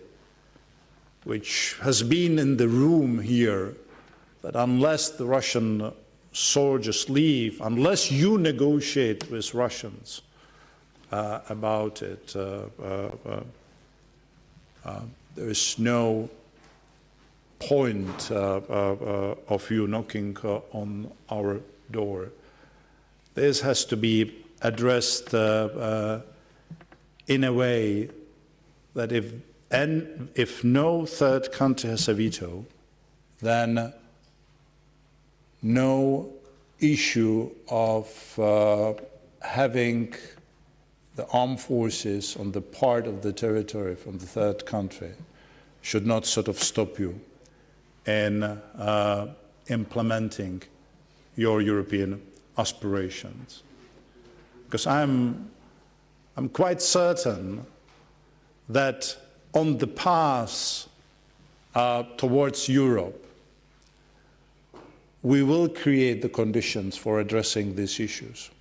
which has been in the room here, that unless the Russian soldiers leave, unless you negotiate with Russians about it, there is no point of you knocking on our door. This has to be addressed in a way that if no third country has a veto, then no issue of having the armed forces on the part of the territory from the third country should not sort of stop you in implementing your European aspirations. Because I'm quite certain that on the path towards Europe, we will create the conditions for addressing these issues.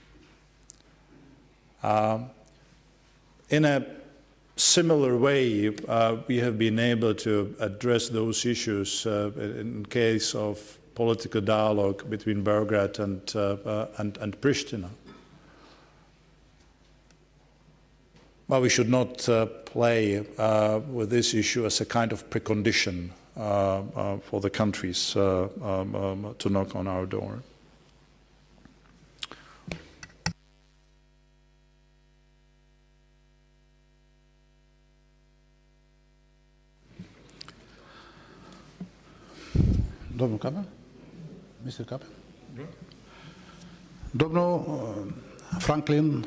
In a similar way, we have been able to address those issues in case of political dialogue between Belgrade and Pristina. Well, we should not play with this issue as a kind of precondition for the countries to knock on our door. Domnul Capen? Mr. Capen? Domnul Franklin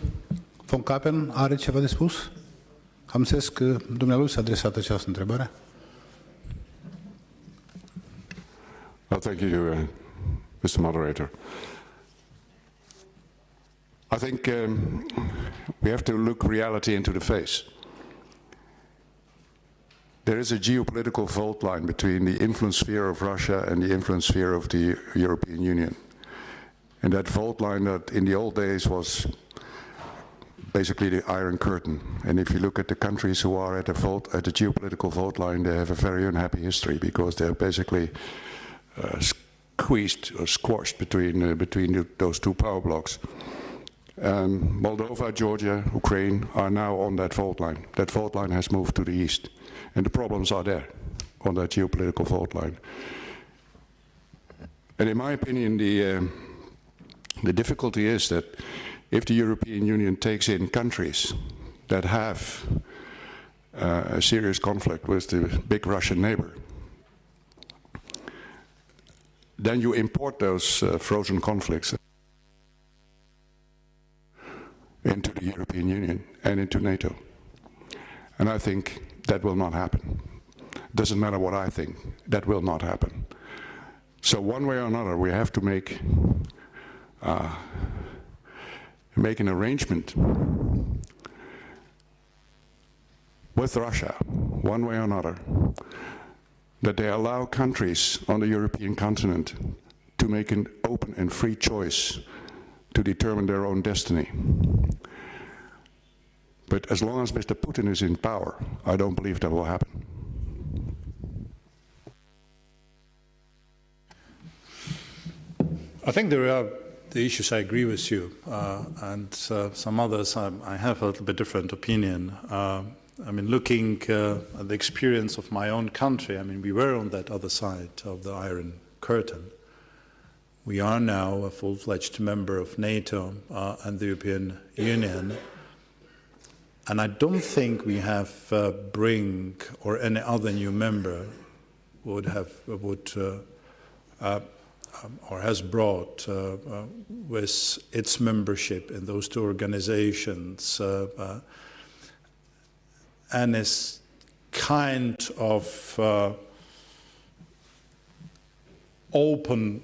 von Capen are ceva de spus? Am înțeles că dumnealui s-a adresat această întrebare. Well, thank you, Mr. Moderator. I think we have to look reality into the face. There is a geopolitical fault line between the influence sphere of Russia and the influence sphere of the European Union. And that fault line that in the old days was basically the Iron Curtain. And if you look at the countries who are at the geopolitical fault line, they have a very unhappy history because they're basically squeezed or squashed between those two power blocks. Moldova, Georgia, Ukraine are now on that fault line. That fault line has moved to the east. And the problems are there on that geopolitical fault line. And in my opinion, the difficulty is that if the European Union takes in countries that have a serious conflict with the big Russian neighbor, then you import those frozen conflicts into the European Union and into NATO. And I think that will not happen. Doesn't matter what I think, that will not happen. So one way or another, we have to make an arrangement with Russia, one way or another, that they allow countries on the European continent to make an open and free choice to determine their own destiny. But as long as Mr. Putin is in power, I don't believe that will happen. I think there are the issues I agree with you, and some others I have a little bit different opinion. I mean, looking at the experience of my own country, I mean, we were on that other side of the Iron Curtain. We are now a full-fledged member of NATO and the European Union, and I don't think we have BRIC or any other new member or has brought with its membership in those two organizations and is kind of open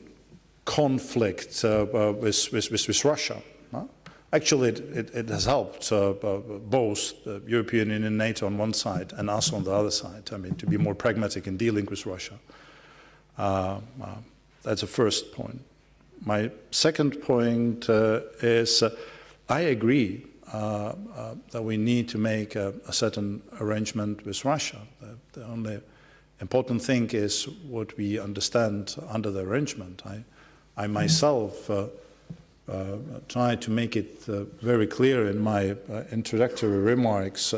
conflict with Russia. Actually, it has helped both the European Union and NATO on one side and us on the other side, I mean, to be more pragmatic in dealing with Russia. That's the first point. My second point is I agree that we need to make a certain arrangement with Russia. The only important thing is what we understand under the arrangement. I myself tried to make it very clear in my introductory remarks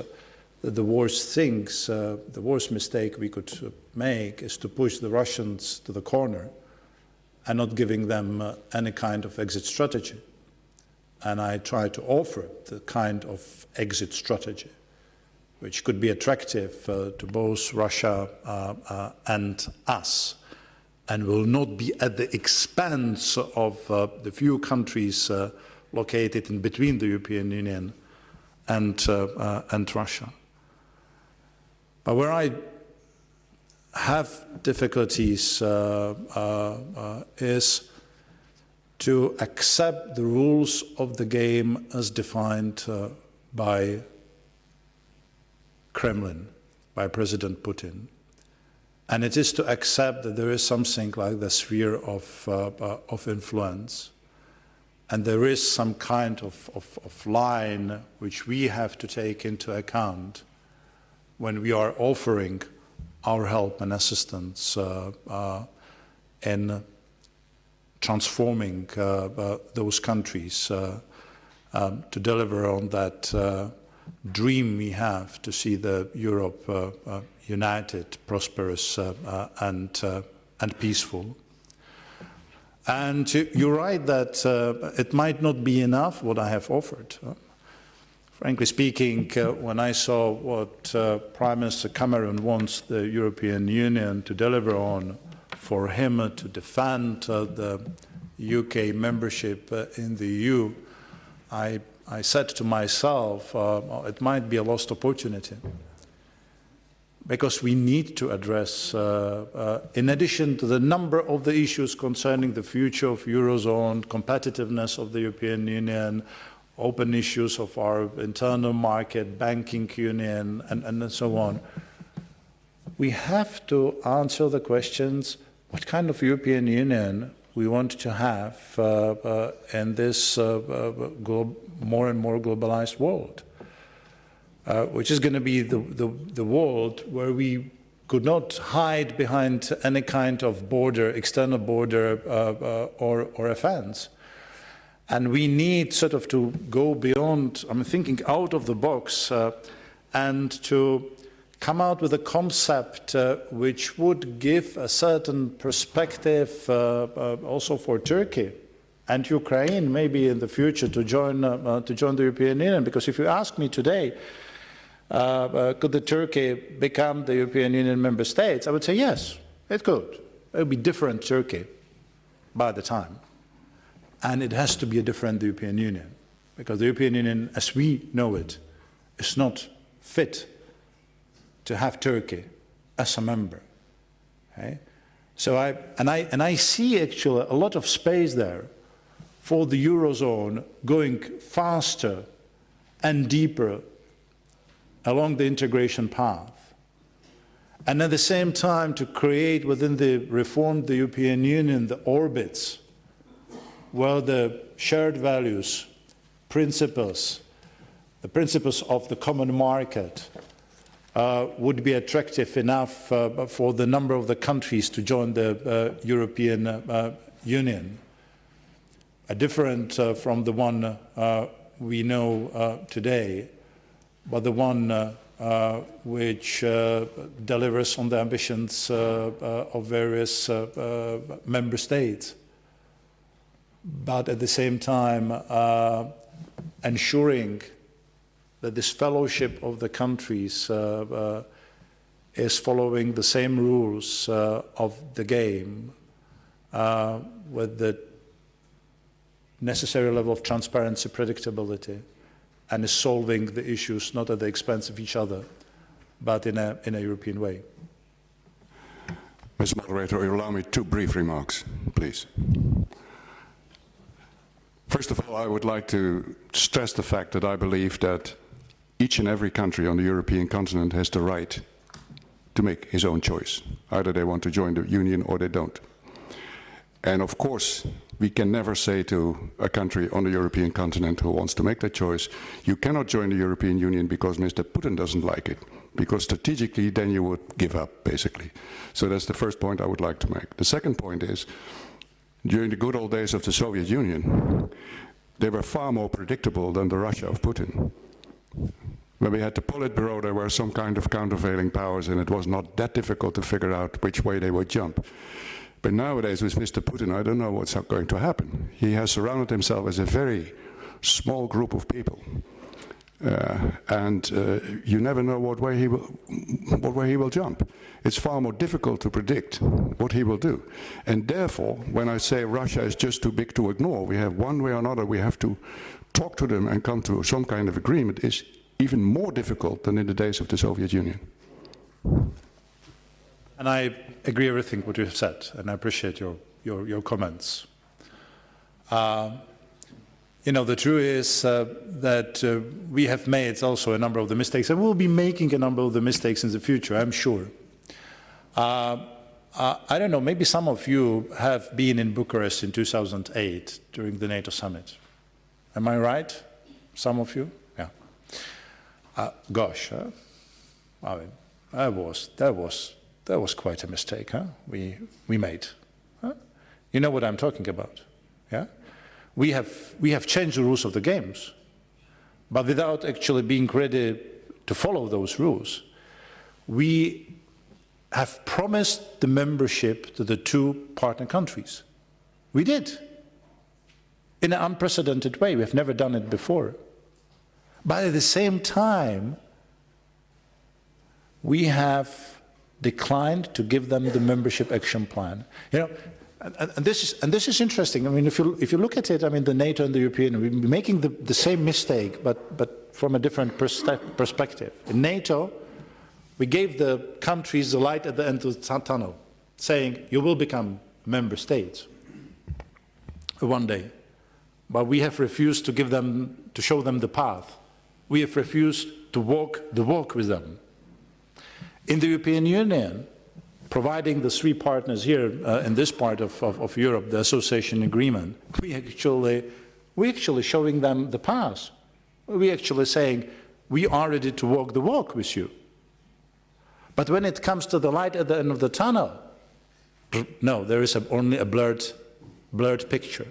that the worst things, the worst mistake we could make is to push the Russians to the corner and not giving them any kind of exit strategy. And I try to offer the kind of exit strategy which could be attractive to both Russia and us, and will not be at the expense of the few countries located in between the European Union and Russia. But where I have difficulties is to accept the rules of the game as defined by Kremlin, by President Putin. And it is to accept that there is something like the sphere of influence. And there is some kind of line which we have to take into account when we are offering our help and assistance in transforming those countries to deliver on that dream we have to see the Europe united, prosperous, and peaceful. And you're right that it might not be enough what I have offered. Frankly speaking, when I saw what Prime Minister Cameron wants the European Union to deliver on, for him to defend the UK membership in the EU, I said to myself, it might be a lost opportunity. Because we need to address, in addition to the number of the issues concerning the future of Eurozone, competitiveness of the European Union, open issues of our internal market, banking union, and so on, we have to answer the questions, what kind of European Union we want to have in this more and more globalized world, which is going to be the world where we could not hide behind any kind of border, external border or a fence. And we need sort of to go beyond, I'm thinking out of the box, and to come out with a concept which would give a certain perspective also for Turkey and Ukraine, maybe in the future, to join the European Union. Because if you ask me today, could the Turkey become the European Union member states? I would say yes, it could. It would be different Turkey by the time. And it has to be a different European Union, because the European Union, as we know it, is not fit to have Turkey as a member. Okay? So I see actually a lot of space there for the Eurozone going faster and deeper along the integration path. And at the same time to create within the reformed European Union the orbits where the shared values, principles, the principles of the common market would be attractive enough for the number of the countries to join the European Union, different from the one we know today, but the one which delivers on the ambitions of various member states. but at the same time ensuring that this fellowship of the countries is following the same rules of the game with the necessary level of transparency, predictability, and is solving the issues not at the expense of each other, but in a European way. Mr. Moderator, you allow me 2 brief remarks, please. First of all, I would like to stress the fact that I believe that each and every country on the European continent has the right to make his own choice. Either they want to join the Union or they don't. And of course, we can never say to a country on the European continent who wants to make that choice, you cannot join the European Union because Mr. Putin doesn't like it. Because strategically, then you would give up, basically. So that's the first point I would like to make. The second point is, during the good old days of the Soviet Union, they were far more predictable than the Russia of Putin. When we had the Politburo, there were some kind of countervailing powers, and it was not that difficult to figure out which way they would jump. But nowadays, with Mr. Putin, I don't know what's going to happen. He has surrounded himself with a very small group of people. You never know what way he will jump. It's far more difficult to predict what he will do. And therefore, when I say Russia is just too big to ignore, we have one way or another, we have to talk to them and come to some kind of agreement, is even more difficult than in the days of the Soviet Union. And I agree with everything what you have said, and I appreciate your comments. You know, the truth is that we have made also a number of the mistakes, and we'll be making a number of the mistakes in the future, I'm sure. I don't know, maybe some of you have been in Bucharest in 2008 during the NATO summit. Am I right? Some of you? Yeah. Gosh, I mean, that was quite a mistake, huh? We made. Huh? You know what I'm talking about, yeah? We have changed the rules of the games, but without actually being ready to follow those rules. We have promised the membership to the 2 partner countries. We did, in an unprecedented way. We have never done it before. But at the same time, we have declined to give them the membership action plan. You know, and this is interesting. I mean, if you look at it, I mean, the NATO and the European, we're making the same mistake, but from a different perspective. In NATO, we gave the countries the light at the end of the tunnel, saying you will become member states one day. But we have refused to give them, to show them the path. We have refused to walk the walk with them. In the European Union, providing the 3 partners here in this part of Europe, the association agreement, we actually showing them the path. We actually saying, we are ready to walk the walk with you. But when it comes to the light at the end of the tunnel, no, there is only a blurred picture.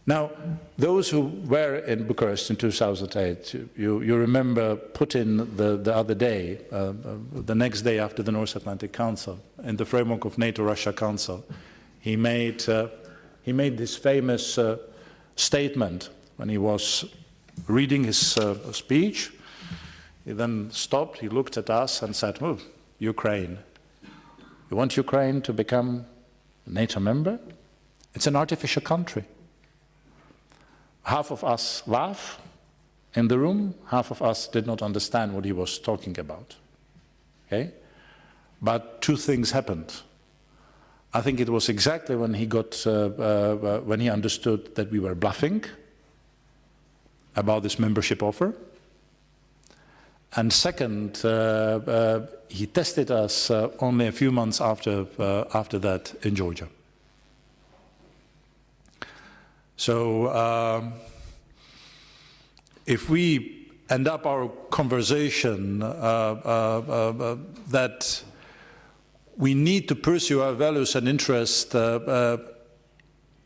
Now, those who were in Bucharest in 2008, you remember Putin the other day, the next day after the North Atlantic Council, in the framework of NATO-Russia Council, he made this famous statement when he was reading his speech. He then stopped, he looked at us and said, oh, Ukraine. You want Ukraine to become a NATO member? It's an artificial country. Half of us laugh in the room, half of us did not understand what he was talking about. Okay? But 2 things happened. I think it was exactly when he when he understood that we were bluffing about this membership offer. And second, he tested us only a few months after that in Georgia. So if we end up our conversation that we need to pursue our values and interests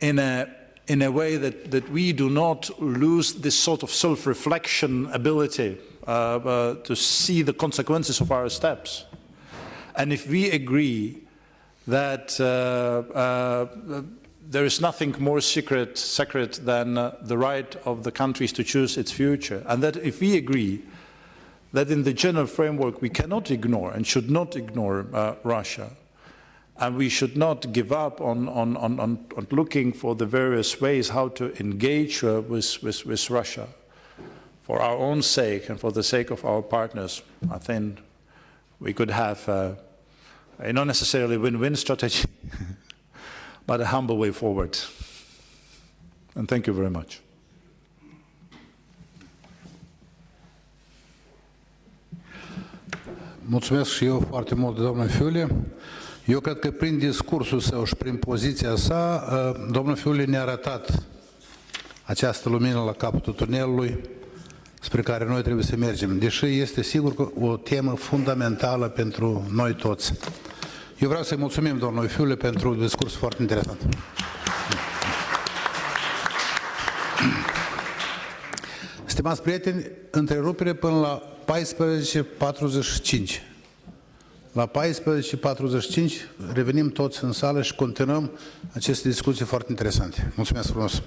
in a way that we do not lose this sort of self-reflection ability to see the consequences of our steps. And if we agree that there is nothing more sacred than the right of the countries to choose its future, and that if we agree that in the general framework we cannot ignore and should not ignore Russia, and we should not give up on looking for the various ways how to engage with Russia for our own sake and for the sake of our partners, I think we could have a not necessarily win-win strategy, but a humble way forward. And thank you very much. Mulțumesc și eu foarte mult, domnule Fule. Eu cred că prin discursul său și prin poziția sa, domnul Fule ne-a arătat această lumină la capătul tunelului spre care noi trebuie să mergem, deși este sigur că o temă fundamentală pentru noi toți. Eu vreau să-i mulțumim domnului Fule pentru un discurs foarte interesant. Stimați prieteni, întrerupere până la 14:45. La 14:45 revenim toți în sală și continuăm aceste discuții foarte interesante. Mulțumesc frumos!